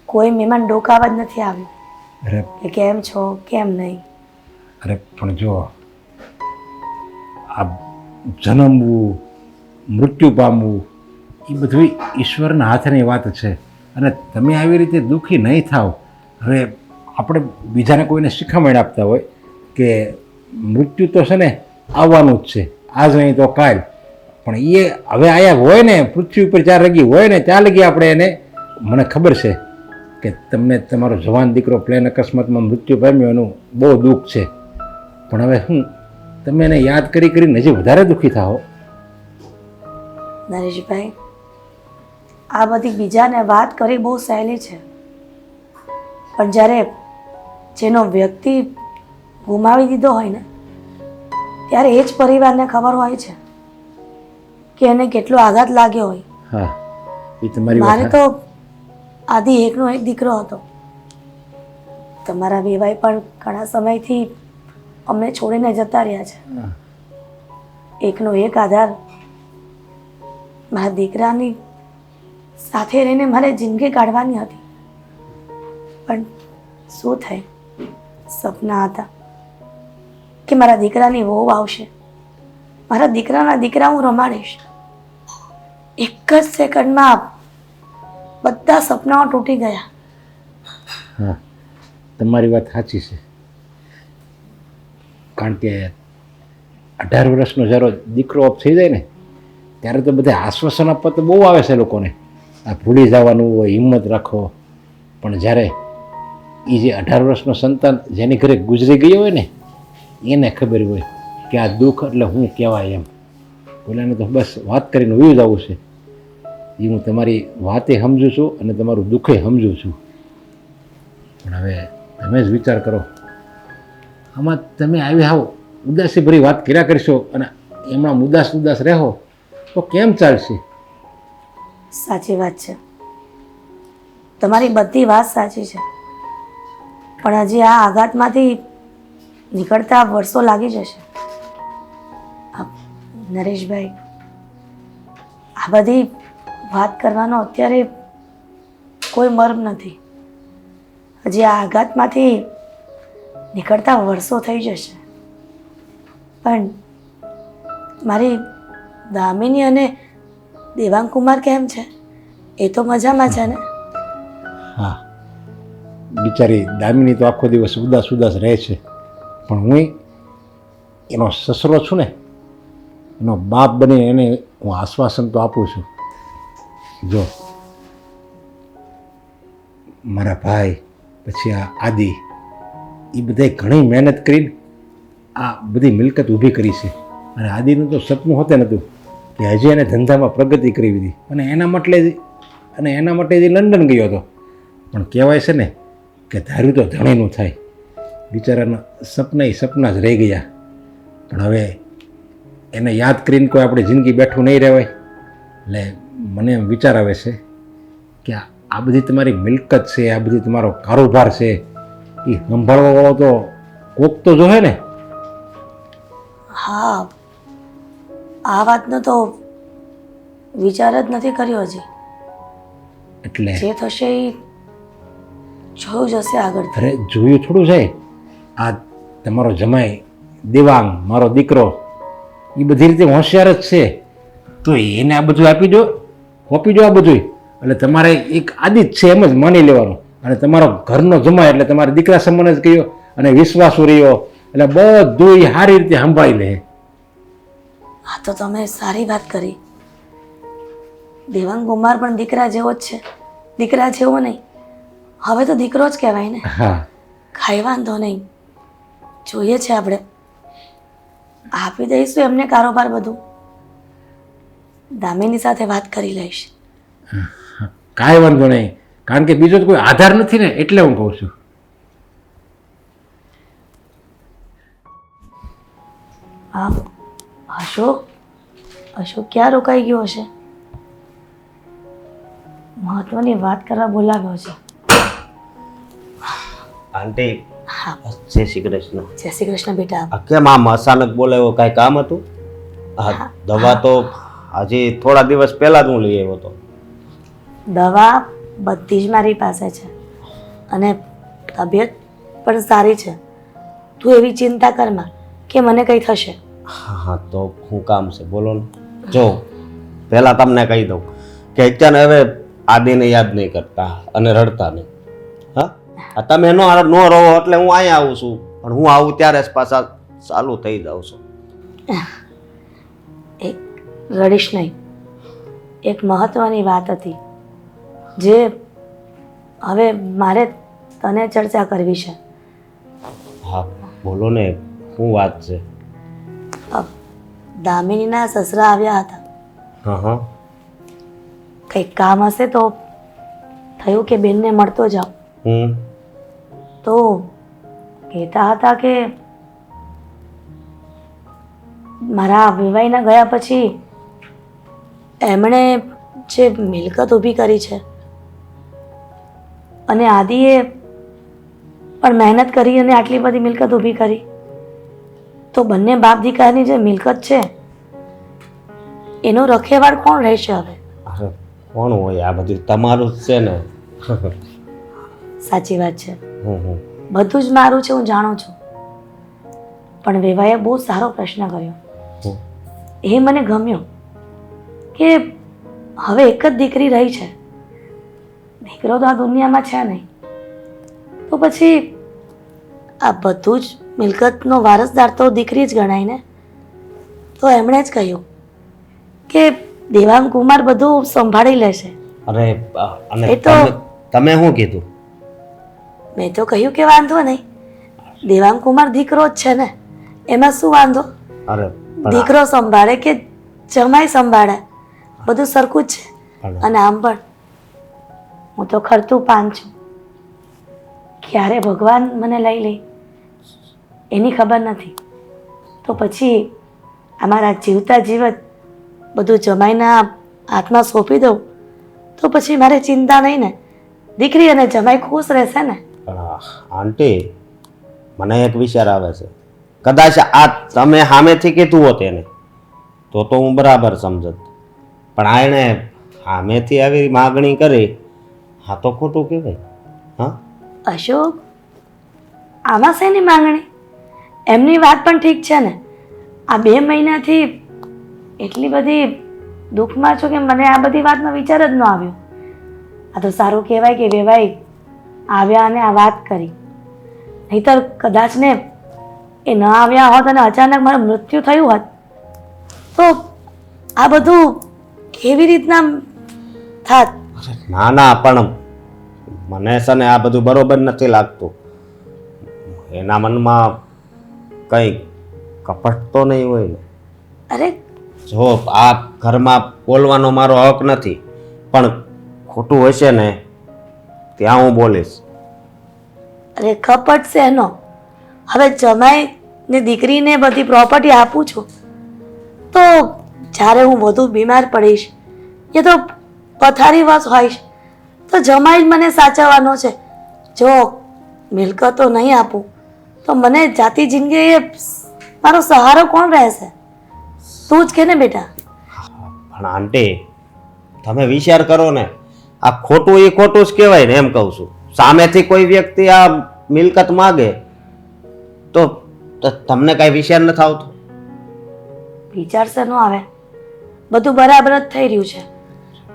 કોઈ મહેમાન ડોકાવા જ નથી આવ્યું અરે કે કેમ છો કેમ નહીં. અરે પણ જો આ જન્મવું મૃત્યુ પામવું એ બધું ઈશ્વરના હાથની વાત છે. અને તમે આવી રીતે દુઃખી નહીં થાવ. હવે આપણે બીજાને કોઈને શિખામણ આપતા હોય કે મૃત્યુ તો છે ને આવવાનું જ છે, આજ નહીં તો કાલ. પણ એ હવે આયા હોય ને પૃથ્વી ઉપર જ્યાં લગી હોય ને ત્યાં લગી આપણે એને, મને ખબર છે કે તમને તમારો જવાન દીકરો પ્લેન અકસ્માતમાં મૃત્યુ પામ્યો એનું બહુ દુઃખ છે. પણ હવે શું તમે એને યાદ કરી કરીને હજી વધારે દુઃખી થાઓ. નરેશભાઈ, આ બધી બીજાને વાત કરી બહુ સહેલી છે, પણ જ્યારે જેનો વ્યક્તિ ગુમાવી દીધો હોય ને ત્યારે એ જ પરિવારને ખબર હોય છે કે એને કેટલો આઘાત લાગ્યો હોય. હા, એ તમારી મારે વાત. તો આદિ એકનો એક દીકરો હતો. તમારા વેવાઈ પણ ઘણા સમયથી અમને છોડીને જતા રહ્યા છે. એકનો એક આધાર મારા દીકરાની સાથે રહીને મારે જિંદગી કાઢવાની હતી, પણ શું થાય, સપના હતા કે મારા દીકરાની વહુ આવશે, મારા દીકરાના દીકરા હું રમાડીશ. એક જ સેકન્ડમાં બધા સપનાઓ તૂટી ગયા. હા, તમારી વાત સાચી છે. કારણ કે 18 વર્ષનો જ્યારે દીકરો ઓફ થઈ જાય ને ત્યારે તો બધા આશ્વાસન આપવા તો બહુ આવે છે લોકોને, આ ભૂલી જવાનું હોય, હિંમત રાખો. પણ જ્યારે એ જે 18 વર્ષનો સંતાન જેની ઘરે ગુજરી ગયો હોય ને એને ખબર હોય કે આ દુઃખ એટલે હું કહેવાય એમ. બોલાને તો બસ વાત કરીને વયું જવું છે. એ હું તમારી વાતે સમજું છું અને તમારું દુઃખે સમજું છું. પણ હવે તમે જ વિચાર કરો, આમાં તમે આવી હાવ ઉદાસીભરી વાત કર્યા કરશો અને એમાં ઉદાસ રહો તો કેમ ચાલશે? સાચી વાત છે, તમારી બધી વાત સાચી છે, પણ હજી આ આઘાતમાંથી નીકળતા વર્ષો લાગી જશે. નરેશભાઈ, આ બધી વાત કરવાનો અત્યારે કોઈ મર્મ નથી. હજી આ આઘાતમાંથી નીકળતા વર્ષો થઈ જશે. પણ મારી દામિની અને દેવાંગ કુમાર કેમ છે? એ તો મજામાં છે ને? હા, બિચારી દામિની તો આખો દિવસ ઉદાસ રહે છે, પણ હું એનો સસરો છું ને, એનો બાપ બનીને એને હું આશ્વાસન તો આપું છું. જો મારા ભાઈ પછી આ આદિ એ બધાય ઘણી મહેનત કરીને આ બધી મિલકત ઊભી કરી છે. અને આદિનું તો સપનું હોતે નહોતું કે હજી એને ધંધામાં પ્રગતિ કરી દીધી અને એના માટે જ લંડન ગયો હતો. પણ કહેવાય છે ને કે ધાર્યું તો ધણીનું થાય. બિચારાના સપના જ રહી ગયા. પણ હવે એને યાદ કરીને કોઈ આપણી જિંદગી બેઠું નહીં રહેવાય. એટલે મને એમ વિચાર આવે છે કે આ બધી તમારી મિલકત છે, આ બધી તમારો કારોબાર છે, એ સંભાળવાવાળો તો કોક તો જોહે ને. હા, આ વાતનો તો વિચાર જ નથી કર્યો હજી. એટલે જે થશે એ જોયું જશે આગળ. અરે જોયું થોડું છે. આ તમારો જમાઈ દેવાંગ, મારો દીકરો, એ બધી રીતે હોશિયાર જ છે. તો એને આ બધું આપી દો આ બધું. એટલે તમારે એક આદિત છે એમ જ માની લેવાનું. અને તમારો ઘરનો જમાઈ એટલે તમારા દીકરા સમાન જ કહ્યો અને વિશ્વાસુ રહ્યો એટલે બધું એ સારી રીતે સંભાળી લે. હા, તો તમે સારી વાત કરી. દેવાંગ કુમાર પણ દીકરા જેવો જ છે, દીકરા જેવો નહીં, હવે તો દીકરો જ કહેવાય ને. હા, કાંઈ વાંધો નહીં, જોઈએ છે આપણે આપી દઈશું એમને કારોબાર બધું. દામિની સાથે વાત કરી લઈશ. કાંઈ વાંધો નહીં, કારણ કે બીજો તો કોઈ આધાર નથી ને, એટલે હું કહું છું. હા, અશોક ક્યાં રોકાઈ ગયો હશે? મહત્વની વાત કરવા બોલાવ્યો છે. આંટી, હા, જય શ્રી કૃષ્ણ. જય શ્રી કૃષ્ણ બેટા. આ કેમ આમ અચાનક બોલાવ્યો? કાંઈ કામ હતું? હા, દવા તો હજી થોડા દિવસ પહેલા જ હું લઈ આવ્યો હતો. દવા બધી જ મારી પાસે છે અને તબિયત પણ સારી છે. તું એવી ચિંતા કરમાં કે મને કંઈ થશે. હા, તો શું કામ છે બોલો ને. જો પહેલાં તમને કહી દઉં કે અત્યારે હવે આદિને યાદ નહીં કરતા અને રડતા નહીં. હા, તમે ન રહો એટલે હું અહીંયા આવું છું, પણ હું આવું ત્યારે જ પાછા ચાલુ થઈ જાઉં છું. એક રડીશ નહીં, એક મહત્વની વાત હતી જે હવે મારે તને ચર્ચા કરવી છે. હા, બોલો ને, શું વાત છે? દામિનીના સસરા આવ્યા હતા. હા, કંઈક કામ હશે તો થયું કે બેનને મળતો જાઓ. તો કહેતા હતા કે મારા વિવાહીના ગયા પછી એમણે જે મિલકત ઊભી કરી છે અને આદિએ પણ મહેનત કરી અને આટલી બધી મિલકત ઊભી કરી, તો બંને બાપ દીકરાની જે મિલકત છે એનો રખેવાળ કોણ રહેશે હવે? અરે કોણ હોય? આ બધું તમારું જ છે ને. સાચી વાત છે, હમ. બધું જ મારું છે, હું જાણું છું. પણ વેવાએ બહુ સારો પ્રશ્ન કર્યો. હમ. એ મને ગમ્યો કે હવે એક જ દીકરી રહી છે, દીકરો તો આ દુનિયામાં છે નહીં, તો પછી આ બધું જ મિલકતનો વારસદાર તો દીકરી જ ગણાય ને. તો એમણે જ કહ્યું કે દેવાંગ કુમાર બધું સંભાળી લેશે. અરે અને એ તો- તમે શું કીધું? મેં તો કહ્યું કે વાંધો નહીં, દેવાંગ કુમાર દીકરો જ છે ને, એમાં શું વાંધો? અરે દીકરો સંભાળે કે જમાઈ સંભાળે, બધું સરખું જ છે. પણ- અને આમ પણ હું તો ખરતું પાન છું, ક્યારે ભગવાન મને લઈ લે એની ખબર નથી. તો પછી અમારા જીવતા જીવત બધું જમાઈના હાથમાં સોંપી દઉં તો પછી મારે ચિંતા નહીં ને, દીકરી અને જમાઈ ખુશ રહેશે ને. પણ આંટી, મને એક વિચાર આવે છે. કદાચ આ તમે સામેથી કીધું હોત એને તો હું બરાબર સમજત, પણ આ એણે સામેથી આવી માગણી કરી, હા તો ખોટું કહેવાય. હા, અશોક, આમાં શેની માંગણી? એમની વાત પણ ઠીક છે ને. આ 2 મહિનાથી એટલી બધી દુઃખમાં છું કે મને આ બધી વાતનો વિચાર જ ન આવ્યો. આ તો સારું કહેવાય કે વેવાઈ આવ્યા અને આ વાત કરી, નહીતર કદાચ ને એ ન આવ્યા હોત અને અચાનક મારું મૃત્યુ થયું હોત તો આ બધું કેવી રીતના થાત? ના ના, પણ મને છે ને આ બધું બરોબર નથી લાગતું. એના મનમાં કંઈ કપટ તો નહીં હોય ને? અરે જો આ ઘરમાં બોલવાનો મારો હક નથી, પણ ખોટું હશે ને ત્યાં હું બોલીશ. અરે કપટ છે એનો. હવે જમાઈ ને દીકરીને બધી પ્રોપર્ટી આપું છું તો જ્યારે હું વધુ બીમાર પડીશ કે તો પથારીવશ હોઈશ તો જમાઈ જ મને સાચવવાનો છે. જો મિલકતો નહીં આપું તો મને જાતી જિંદગી મારો સહારો કોણ રહેશે? તું જ કે ને બેટા. પણ આંટી, તમે વિચાર કરો ને, આ ખોટું એ ખોટું જ કહેવાય ને, એમ કહું છું. સામેથી કોઈ વ્યક્તિ આ મિલકત માગે તો તમને કાંઈ વિચાર નથી આવતો? વિચારશે ન આવે, બધું બરાબર જ થઈ રહ્યું છે.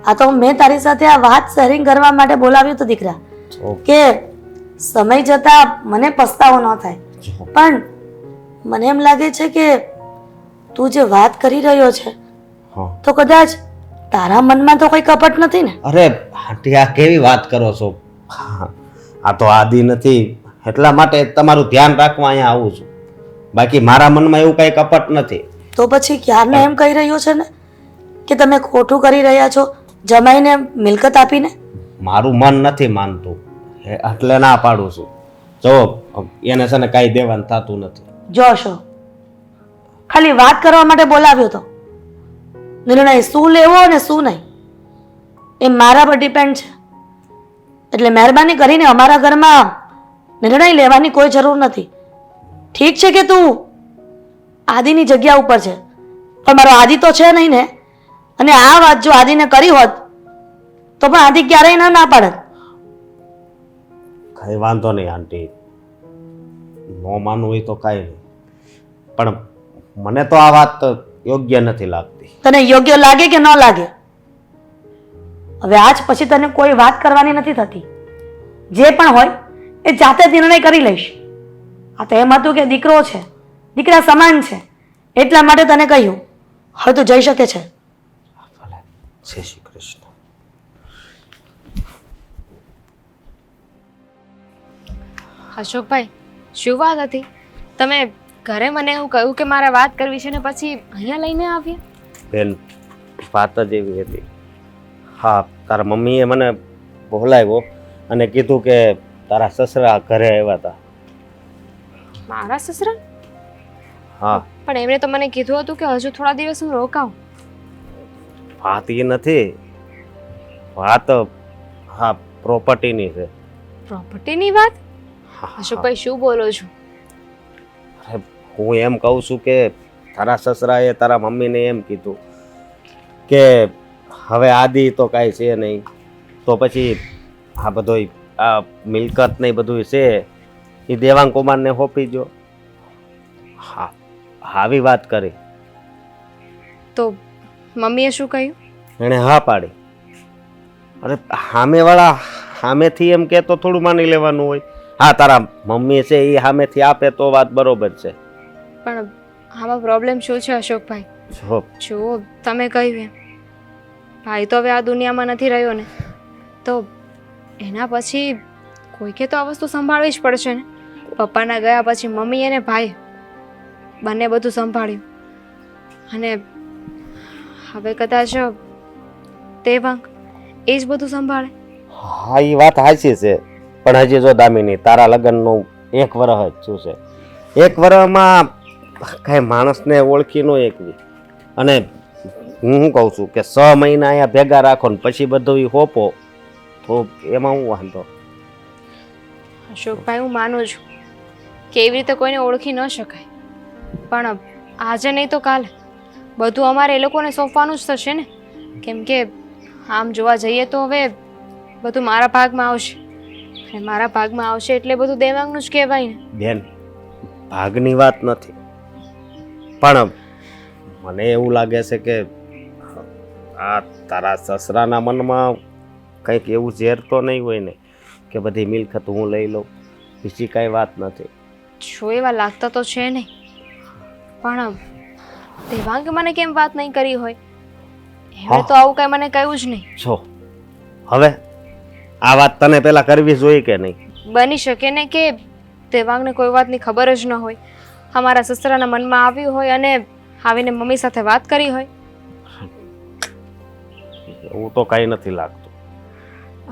આ તો મેં તારી સાથે આ વાત શેરિંગ કરવા માટે બોલાવ્યું હતું દીકરા, કે સમય જતા મને પસ્તાવો ન થાય. પણ મને એમ લાગે છે કે તું જે વાત કરી રહ્યો છે હા. તો કદાચ તારા મનમાં તો કોઈ કપટ નથી ને? અરે આંટી, આ કેવી વાત કરો છો? આ તો આદિ નથી, એટલા માટે તમારું ધ્યાન રાખવા અહીંયા આવું છું. બાકી મારા મનમાં એવું કાંઈ કપટ નથી. તો પછી ક્યારનો એમ કહી રહ્યો છે ને કે તમે ખોટું કરી રહ્યા છો જમાઈને મિલકત આપીને? મારું મન નથી માનતું એટલે ના પાડું છું. જો એને છે ને કાંઈ દેવાનું થતું નથી. જોશો, ખાલી વાત કરવા માટે બોલાવ્યો તો, નિર્ણય શું લેવો અને શું નહીં એ મારા પર ડિપેન્ડ છે. એટલે મહેરબાની કરીને અમારા ઘરમાં નિર્ણય લેવાની કોઈ જરૂર નથી. ઠીક છે કે તું આદિની જગ્યા ઉપર છે, પણ મારો આદિ તો છે નહીં ને. અને આ વાત જો આદિને કરી હોત તો પણ આદિ ક્યારેય ના પાડત. કઈ વાંધો નહીં આંટી, ન માનવું હોય તો કાંઈ નહીં, પણ મને તો આ વાત યોગ્ય નથી લાગતી. તને યોગ્ય લાગે કે ન લાગે, હવે આજ પછી તને કોઈ વાત કરવાની નથી થતી. જે પણ હોય એ જાતે નિર્ણય કરી લઈશ. આ તો એમ હતું કે દીકરો છે, દીકરા સમાન છે, એટલા માટે તને કહ્યું. હવે તું જઈ શકે છે. જય શ્રી કૃષ્ણ. અશોકભાઈ, શું વાત હતી? તમે ઘરે મને એવું કહ્યું કે મારે વાત કરવી છે ને પછી અહીંયા લઈને આવ્યા? બેન, વાત જ એવી હતી. હા, તારા મમ્મીએ મને બોલાવ્યો અને કીધું કે તારા સસરા ઘરે આવ્યા હતા. મારા સસરા? હા, પણ એમણે તો મને કીધું હતું કે હજુ થોડા દિવસ હું રોકાઉં. વાત એ નથી, વાત હા પ્રોપર્ટીની છે. પ્રોપર્ટીની વાત? અશોકભાઈ, શું બોલો છો? અરે હું એમ કહું છું કે તારા સસરાએ તારા મમ્મીને એમ કીધું કે હવે આદિ તો કાંઈ છે નહીં, તો પછી આ બધું આ મિલકત ને બધું છે એ દેવાંગ કુમારને સોંપી દો. હા, આવી વાત કરી. તો મમ્મીએ શું કહ્યું? એણે હા પાડી. અરે સામેવાળા સામેથી એમ કે તો થોડું માની લેવાનું હોય. હા, તારા મમ્મી છે એ સામેથી આપે તો વાત બરોબર છે. પણ આમાં પ્રોબ્લેમ શું છે અશોકભાઈ? જો તમે કહ્યું એમ ભાઈ તો હવે આ દુનિયામાં નથી રહ્યો ને, તો એના પછી કોઈકે તો આ વસ્તુ સંભાળવી જ પડશે ને. પપ્પાના ગયા પછી મમ્મી અને ભાઈ બંને બધું સંભાળ્યું, અને હવે કદાચ દેવાંગ એ જ બધું સંભાળે. હા, એ વાત સાચી છે, પણ હજી જો દામિની તારા લગ્નનું 1 વર્ષ જ શું છે. 1 વર્ષમાં કાંઈ માણસને ઓળખી ન એકવી, અને હું શું કહું છું કે 6 મહિના અહીંયા ભેગા રાખો ને પછી બધું એ હોપો તો એમાં હું વાંધો. અશોકભાઈ, હું માનું છું કે એવી રીતે કોઈને ઓળખી ન શકાય, પણ આજે નહીં તો કાલે બધું અમારે એ લોકોને સોંપવાનું જ થશે ને. કેમ કે આમ જોવા જઈએ તો હવે બધું મારા ભાગમાં આવશે, અને મારા ભાગમાં આવશે એટલે બધું દેવાંગનું જ કહેવાય ને. બેન, ભાગની વાત નથી, પણ મને એવું લાગે છે કે આ તારા સસરાના મનમાં કંઈક એવું ઝેર તો નહીં હોય ને કે બધી મિલકત હું લઈ લઉં, બીજી કાંઈ વાત નથી. જો એવા લાગતા તો છે નહીં, પણ દેવાંગે મને કેમ વાત નહીં કરી હોય? એમણે તો આવું કાંઈ મને કહ્યું જ નહીં. જો હવે આ વાત તને પહેલા કરવી જોઈએ કે નહીં? બની શકે ને કે દેવાંગને કોઈ વાતની ખબર જ ન હોય, અમારા સસરાના મનમાં આવ્યું હોય અને આવીને મમ્મી સાથે વાત કરી હોય. એવું તો કાંઈ નથી લાગતું,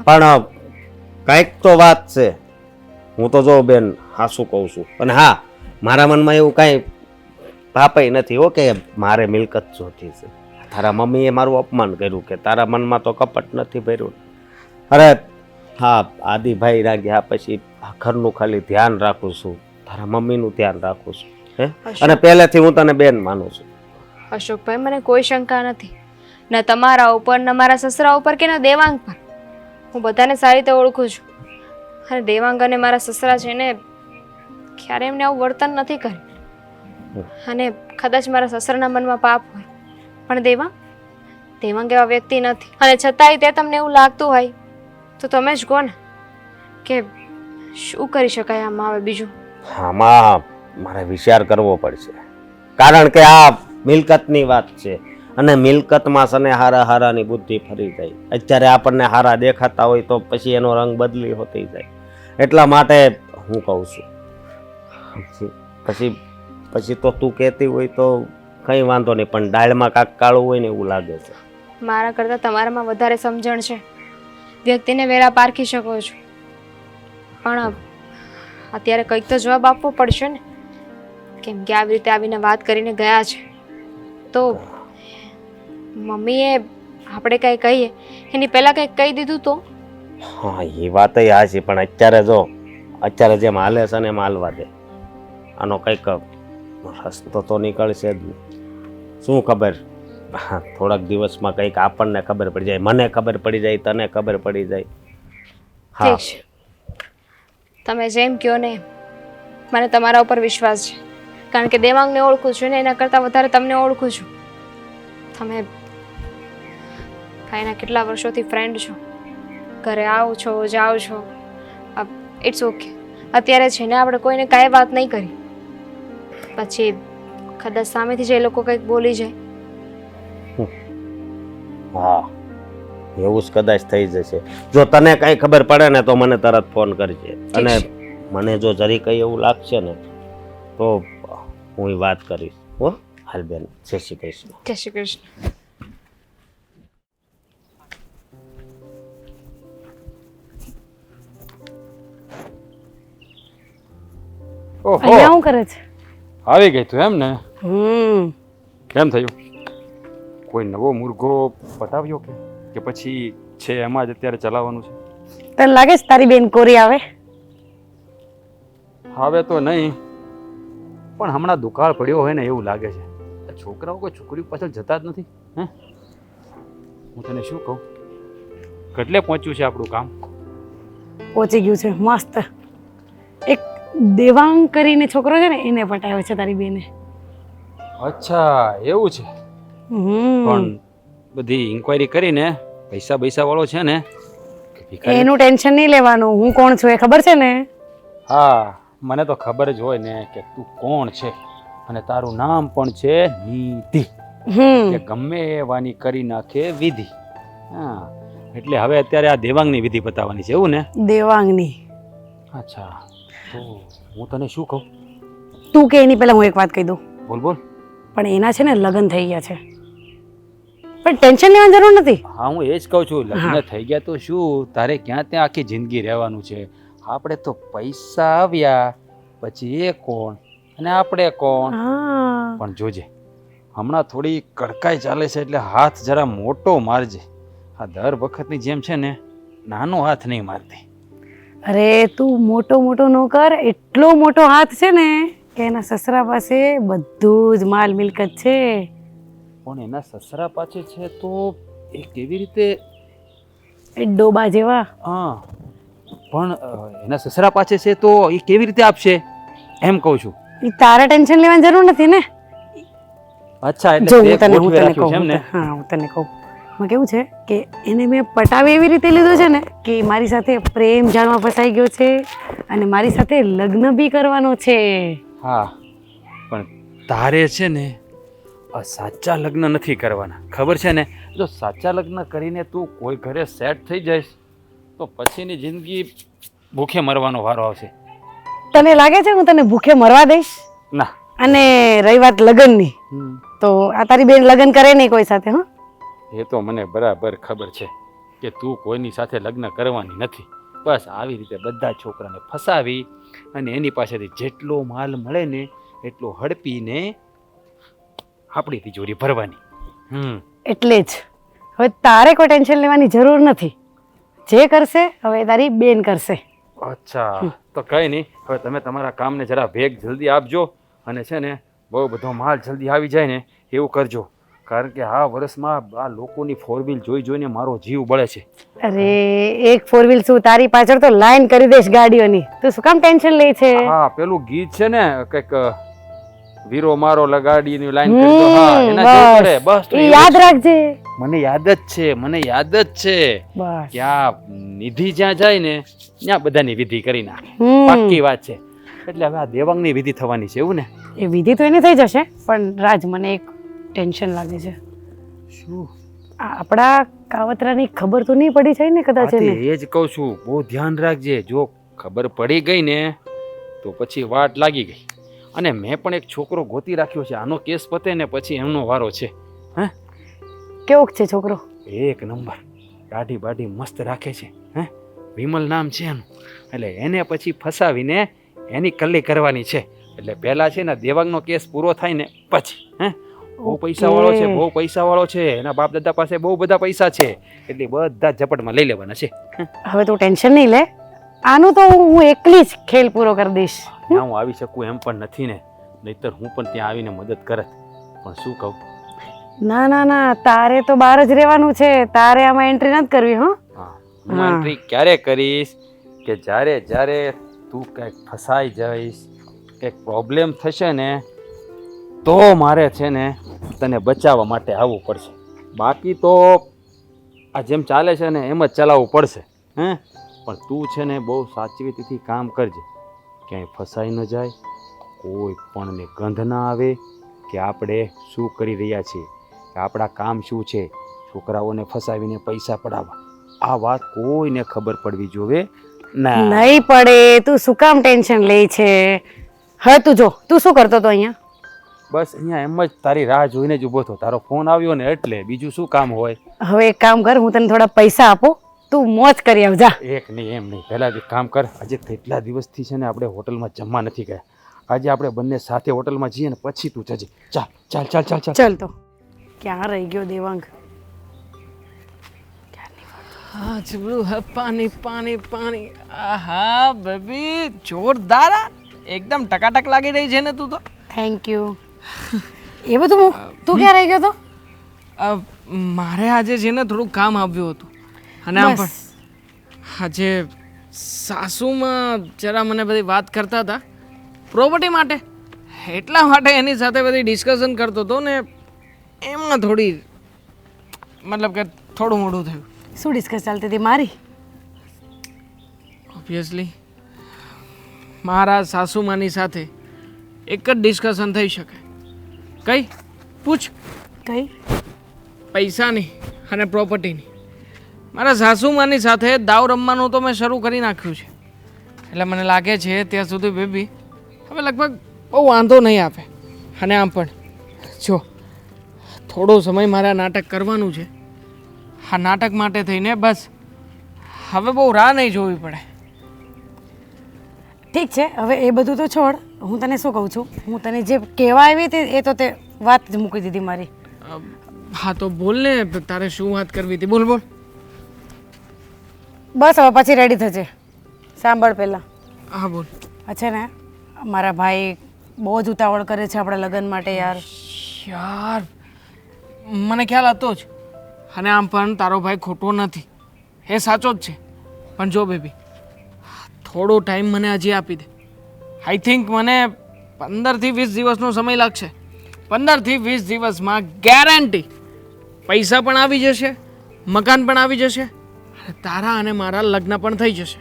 પણ કાંઈક તો વાત છે. હું તો જો બેન હાસું કહું છું, અને હા, મારા મનમાં એવું કાંઈ પાપય નથી હો કે મારે મિલકત જોતી છે. તારા મમ્મીએ મારું અપમાન કર્યું કે તારા મનમાં તો કપટ નથી ભર્યું. અરે હા, આદિભાઈ ના ગયા પછી ઘરનું ખાલી ધ્યાન રાખું છું, તારા મમ્મીનું ધ્યાન રાખું છું, હે, અને પહેલેથી હું તને બેન માનું છું. અશોકભાઈ, મને કોઈ શંકા નથી, ન તમારા ઉપર, ન મારા સસરા ઉપર, કે ન દેવાંગ પર. હું બધાને સારી રીતે ઓળખું છું, અને દેવાંગ અને મારા સસરા છે ને ક્યારે એમને આવું વર્તન નથી કર્યું. અને કદાચ મારા સસરાના મનમાં પાપ હોય, પણ દેવાંગ એવા વ્યક્તિ નથી. અને છતાંય તે તમને એવું લાગતું હોય તો તમે જ કહો ને કે શું કરી શકાય આમાં હવે બીજું. આમાં મારે વિચાર કરવો પડશે, કારણ કે આ મિલકતની વાત છે, અને મિલકતમાં સને હારા હારાની બુદ્ધિ ફરી જાય. અત્યારે આપણને હારા દેખાતા હોય તો પછી એનો રંગ બદલી હોતી જાય. એટલા માટે હું કહું છું, પછી તો તું કહેતી હોય તો કંઈ વાંધો નહીં, પણ દાળમાં કાંક કાળું હોય ને એવું લાગે છે. મારા કરતાં તમારામાં વધારે સમજણ છે, વ્યક્તિને વેરા પારખી શકો છો, પણ અત્યારે કંઈક તો જવાબ આપવો પડશે ને. કેમ કે આવી રીતે આવીને વાત કરીને ગયા છે, તો મમ્મીએ આપણે કંઈ કહીએ એની પહેલાં કંઈક કહી દીધું તો. હા, એ વાત હાચી, પણ અત્યારે જેમ હાલે છે ને એમ હાલવા દે. આનો કંઈક રસ્તો તો નીકળશે જ નહીં. શું ખબર, થોડાક દિવસમાં કંઈક આપણને ખબર પડી જાય, મને ખબર પડી જાય, તને ખબર પડી જાય. હા, ઠીક છે, તમે જેમ કહો ને મને તમારા ઉપર વિશ્વાસ છે, કારણ કે દેવાંગને ઓળખું છું ને એના કરતાં વધારે તમને ઓળખું છું. તમે ભાઈના કેટલા વર્ષોથી ફ્રેન્ડ છો, ઘરે આવો છો, જાઓ છો, ઇટ્સ ઓકે. અત્યારે છે ને આપણે કોઈને કાંઈ વાત નહીં કરી, પછી કદાચ સામેથી જે લોકો કંઈક બોલી જાય. હા, એવું જ કદાચ થઈ જશે. જો તને કાંઈ ખબર પડે ને તો મને તરત ફોન કરજે, અને મને જો જરી કંઈ એવું લાગશે ને તો હું વાત કરીશ. હો, હાલ બેન, જય શ્રી કૃષ્ણ. જય શ્રી કૃષ્ણ. અહીંયા શું કરે છે? આવી ગઈ તું એમ ને? કેમ થયું? કોઈ નવો મુર્ગો પટાવ્યો કે પછી છે એમાં જ અત્યારે ચલાવવાનું છે? તને લાગે છે તારી બેન કોરી આવે? હવે તો નહીં, પણ હમણાં દુકાળ પડ્યો હોય ને એવું લાગે છે. છોકરાઓ કોઈ છોકરીઓ પાછળ જતા જ નથી. હે, હું તને શું કહું, કેટલે પહોંચ્યું છે આપણું કામ? પહોંચી ગયું છે મસ્ત. એક દેવાંગ કરીને છોકરો છે ને એને પટાયો છે તારી બેને. અચ્છા એવું છે. પણ બધી ઇન્ક્વાયરી કરીને પૈસા વાળો છે ને કે ભિખારી? એનું ટેન્શન નહીં લેવાનું. હું કોણ છું એ ખબર છે ને? હા, મને તો ખબર જ હોય ને કે તું કોણ છે, અને તારું નામ પણ છે નિધિ, કે ગમે એવાની કરી નાખે વિધિ. હા, એટલે હવે અત્યારે આ દેવાંગની વિધિ બતાવવાની છે એવું ને? દેવાંગની. અચ્છા, તો હું તને શું કહું? તું કે એની પહેલા હું એક વાત કહી દઉં. બોલ બોલ. પણ એના છે ને લગ્ન થઈ ગયા છે, પણ ટેન્શન લેવાની જરૂર નથી. હા, હું એ જ કહું છું, લગ્ન થઈ ગયા તો શું, તારે ક્યાં ત્યાં આખી જિંદગી રહેવાનું છે. આપણે તો પૈસા આવ્યા પછી એ કોણ અને આપણે કોણ. પણ જોજે, હમણાં થોડી કડકાઈ ચાલે છે એટલે હાથ જરા મોટો મારજે. આ દર વખતની જેમ છે ને નાનો હાથ નહીં મારતી. અરે તું મોટો ન કર. એટલો મોટો હાથ છે ને કે એના સસરા પાસે બધું જ માલ મિલકત છે. પણ એના સસરા પાસે છે તો એ કેવી રીતે? એ ડોબા જેવા. હા, પણ એના સસરા પાસે છે તો એ કેવી રીતે આપશે એમ કહું છું. એ તારે ટેન્શન લેવાની જરૂર નથી ને. અચ્છા, જો એટલે હું તે તને ગોઠવી રાખ્યું છે કહું. એમ ને? હા, હું તને કહું. એમાં કેવું છે કે એને મેં પટાવી એવી રીતે લીધો છે ને કે મારી સાથે પ્રેમ જાણવા ફસાઈ ગયો છે અને મારી સાથે લગ્ન બી કરવાનો છે. હા, પણ તારે છે ને આ સાચા લગ્ન નથી કરવાના, ખબર છે ને? જો સાચા લગ્ન કરીને તું કોઈ ઘરે સેટ થઈ જઈશ તો પછીની જિંદગી ભૂખે મરવાનો વારો આવશે. તને લાગે છે હું તને ભૂખે મરવા દઈશ? ના. અને રહી વાત લગ્નની, તો આ તારી બેન લગ્ન કરે નહીં કોઈ સાથે. હા, એ તો મને બરાબર ખબર છે કે તું કોઈની સાથે લગ્ન કરવાની નથી. બસ આવી રીતે બધા છોકરાને ફસાવી અને એની પાસેથી જેટલો માલ મળે ને એટલો હડપીને આપણી તિજોરી ભરવાની. એટલે જ હવે તારે કોઈ ટેન્શન લેવાની જરૂર નથી. જે કરશે હવે તારી બેન કરશે. અચ્છા, તો કઈ નહીં, હવે તમે તમારા કામને જરા વેગ જલ્દી આપજો અને છે ને બહુ બધો માલ જલ્દી આવી જાય ને એવું કરજો, કારણ કે આ વર્ષમાં આ લોકોની 4 વ્હીલ જોઈને મારો જીવ બળે છે. અરે એક 4 વ્હીલ શું, તારી પાછળ તો લાઈન કરી દઈશ ગાડીઓની. તું શું કામ ટેન્શન લે છે? હા, પેલું ગીત છે ને કંઈક વીરો મારો લગાડીની લાઈન કરી દો. હા, એના જેવું કરે. બસ તો એ યાદ રાખજે. મને યાદ જ છે બસ કે આ નિધિ જ્યાં જાય ને ત્યાં બધાની વિધિ કરી નાખે. પાક્કી વાત છે. એટલે હવે આ દેવાંગની વિધિ થવાની છે એવું ને? એ વિધિ તો એને થઈ જશે, પણ રાજ મને એક ટેન્શન લાગે છે. શું? આપણા કાવતરાની ખબર તો નહીં પડી જાય ને કદાચ એને? એ જ કહું છું, બહુ ધ્યાન રાખજે. જો ખબર પડી ગઈ ને તો પછી વાટ લાગી ગઈ. અને મેં પણ એક છોકરો ગોતી રાખ્યો છે, આનો કેસ પતે ને પછી એમનો વારો છે. હે, કેવોક છે છોકરો? એક નંબર, દાઢી બાઢી મસ્ત રાખે છે. હે, વિમલ નામ છે એનું. એટલે એને પછી ફસાવીને એની કલ્લી કરવાની છે. એટલે પહેલા છે ને દેવાંગનો કેસ પૂરો થાય ને પછી. હે, બહુ પૈસા વાળો છે. એના બાપ દાદા પાસે બહુ બધા પૈસા છે, એટલે બધા ઝપટમાં લઈ લેવાના છે. હવે તું ટેન્શન નહીં લે. આનું તો હું એકલી જ ખેલ પૂરો કરી દઈશ. ત્યાં હું આવી શકું એમ પણ નથી ને, નહીતર હું પણ ત્યાં આવીને મદદ કરત. પણ શું કહું? ના, તારે તો બહાર જ રહેવાનું છે. તારે આમાં એન્ટ્રી નથી કરવી. હા, હું એન્ટ્રી ક્યારે કરીશ કે જ્યારે તું કંઈક ફસાઈ જઈશ, કંઈક પ્રોબ્લેમ થશે ને તો મારે છે ને તને બચાવવા માટે આવવું પડશે. બાકી તો આ જેમ ચાલે છે ને એમ જ ચલાવવું પડશે. હે, પણ તું છે ને બહુ સાચવીથી કામ કરજે, ક્યાંય ફસાઈ ન જાય, કોઈ પણને ગંધ ના આવે કે આપણે શું કરી રહ્યા છીએ, કે આપણા કામ શું છે. છોકરાઓને ફસાવીને પૈસા પડાવવા, આ વાત કોઈને ખબર પડવી જોવે ના. નહીં પડે. તું શું કામ ટેન્શન લે છે? હવે તું જો, તું શું કરતો હતો અહીંયા? બસ અહીંયા એમ જ તારી રાહ જોઈને જ ઊભો હતો. તારો ફોન આવ્યો ને એટલે, બીજું શું કામ હોય? હવે એક કામ કર, હું તને થોડા પૈસા આપું, તું મોજ કરી આવજા. એક નહીં એમ નહીં, પહેલાં એક કામ કર. આજે કેટલા દિવસથી છે ને આપણે હોટલમાં જમવા નથી ગયા. આજે આપણે બંને સાથે હોટલમાં જઈએ ને પછી તું જજે. ચાલ. ચાલ તો. ક્યાં રહી ગયો દેવાંગ? પાણી. આહા બેબી, જોરદાર. એકદમ ટકાટક લાગી રહી છે ને તું તો. Thank you. એ બધું તું ક્યાં રહી ગયો તો? મારે આજે છે ને થોડું કામ આવ્યું હતું અને આમ પણ આજે સાસુમાં જરા મને બધી વાત કરતા હતા પ્રોપર્ટી માટે, એટલા માટે એની સાથે બધી ડિસ્કશન કરતો હતો ને એમાં થોડી મતલબ કે થોડું મોડું થયું. શું ડિસ્કસ ચાલતી હતી મારી? ઓબ્વિયસલી મારા સાસુમાની સાથે એક જ ડિસ્કશન થઈ શકે. કઈ પૂછ. કઈ? પૈસાની અને પ્રોપર્ટીની. મારા સાસુમાની સાથે દાવ રમવાનું તો મેં શરૂ કરી નાખ્યું છે, એટલે મને લાગે છે ત્યાં સુધી બેબી હવે લગભગ બહુ વાંધો નહીં આપે. અને આમ પણ જો થોડો સમય મારે આ નાટક કરવાનું છે. આ નાટક માટે થઈને બસ હવે બહુ રાહ નહીં જોવી પડે. ઠીક છે, હવે એ બધું તો છોડ. હું તને શું કહું છું, હું તને જે કહેવા આવી હતી એ તો તે વાત જ મૂકી દીધી મારી. હા તો બોલ ને, તારે શું વાત કરવી હતી? બોલ બોલ. બસ હવે પછી રેડી થજે. સાંભળ પહેલાં. હા બોલ. છે ને મારા ભાઈ બહુ જ ઉતાવળ કરે છે આપણા લગ્ન માટે યાર. યાર મને ખ્યાલ હતો જ. અને આમ પણ તારો ભાઈ ખોટો નથી, એ સાચો જ છે. પણ જો બેબી થોડો ટાઈમ મને હજી આપી દે. આઈ થિંક મને 15 થી 20 દિવસનો સમય લાગશે. 15 થી 20 દિવસમાં ગેરંટી પૈસા પણ આવી જશે, મકાન પણ આવી જશે, અને તારા અને મારા લગ્ન પણ થઈ જશે.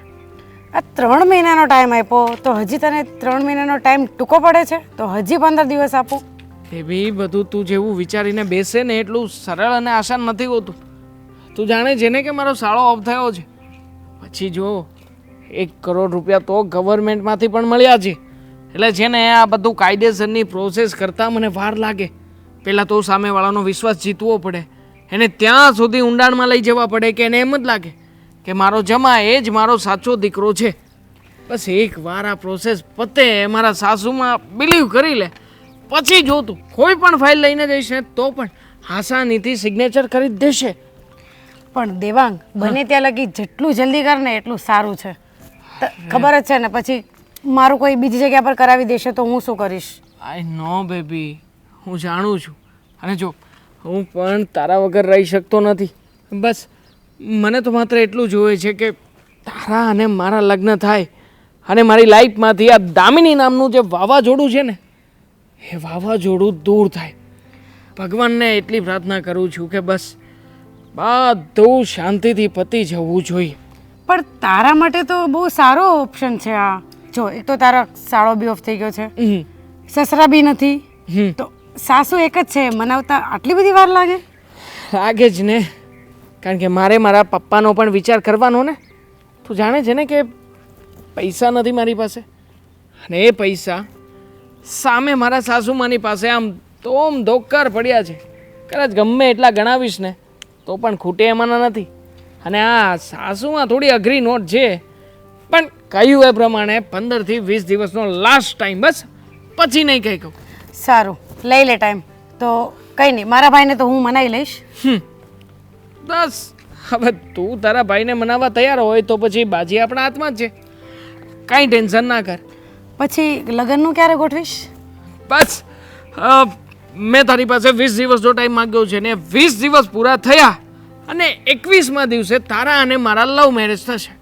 આ 3 મહિનાનો ટાઈમ આપ્યો તો હજી તને 3 મહિનાનો ટાઈમ ટૂંકો પડે છે, તો હજી 15 દિવસ આપું. બેબી બધું તું જેવું વિચારીને બેસે ને એટલું સરળ અને આસાન નથી હોતું. તું જાણે છે ને કે મારો સાળો ઓફ થયો છે પછી જો 1 કરોડ રૂપિયા તો ગવર્મેન્ટમાંથી પણ મળ્યા છે. એટલે છે ને આ બધું કાયદેસરની પ્રોસેસ કરતાં મને વાર લાગે. પહેલાં તો સામેવાળાનો વિશ્વાસ જીતવો પડે, એને ત્યાં સુધી ઊંડાણમાં લઈ જવા પડે કે એને એમ જ લાગે કે મારો જમા એ જ મારો સાચો દીકરો છે. બસ એકવાર આ પ્રોસેસ પતે, મારા સાસુમાં બિલીવ કરી લે, પછી જો તું કોઈ પણ ફાઇલ લઈને જઈશ ને તો પણ આસાનીથી સિગ્નેચર કરી જ દેશે. પણ દેવાંગ, બને ત્યાં લગી જેટલું જલ્દી કર ને એટલું સારું છે. ખબર જ છે ને પછી મારું કોઈ બીજી જગ્યા પર કરાવી દેશે તો હું શું કરીશ? આઈ નો બેબી, હું જાણું છું. અને જો હું પણ તારા વગર રહી શકતો નથી. બસ મને તો માત્ર એટલું જોઈએ છે કે તારા અને મારા લગ્ન થાય અને મારી લાઈફમાંથી આ દામિની નામનું જે વાવાઝોડું છે ને એ વાવાઝોડું દૂર થાય. ભગવાનને એટલી પ્રાર્થના કરું છું કે બસ બધું શાંતિથી પતી જવું જોઈએ. પણ તારા માટે તો બહુ સારો ઓપ્શન છે આ. જો એક તો તારા સાળો બી ઓફ થઈ ગયો છે, સસરા બી નથી, તો સાસુ એક જ છે, મનાવતા આટલી બધી વાર લાગે? લાગે જ ને, કારણ કે મારે મારા પપ્પાનો પણ વિચાર કરવાનો ને. તું જાણે છે ને કે પૈસા નથી મારી પાસે, અને એ પૈસા સામે મારા સાસુમાની પાસે આમ તોમ ધોકાર પડ્યા છે. કદાચ ગમે એટલા ગણાવીશ ને તો પણ ખૂટે એમાંના નથી. અને આ સાસુમાં થોડી અઘરી નોટ છે, પણ કહ્યું એ પ્રમાણે 15 થી 20 દિવસનો લાસ્ટ ટાઈમ, બસ પછી નહીં કંઈ કહું. સારું, લઈ લે ટાઈમ. તો કંઈ નહીં, મારા ભાઈને તો હું મનાવી લઈશ. બસ હવે તું તારા ભાઈને મનાવવા તૈયાર હોય તો પછી બાજી આપણા હાથમાં જ છે. કાંઈ ટેન્શન ના કર. પછી લગ્નનું ક્યારે ગોઠવીશ? બસ મેં તારી પાસે 20 દિવસનો ટાઈમ માંગ્યો છે ને 20 દિવસ પૂરા થયા અને 21મા દિવસે તારા અને મારા લવ મેરેજ થશે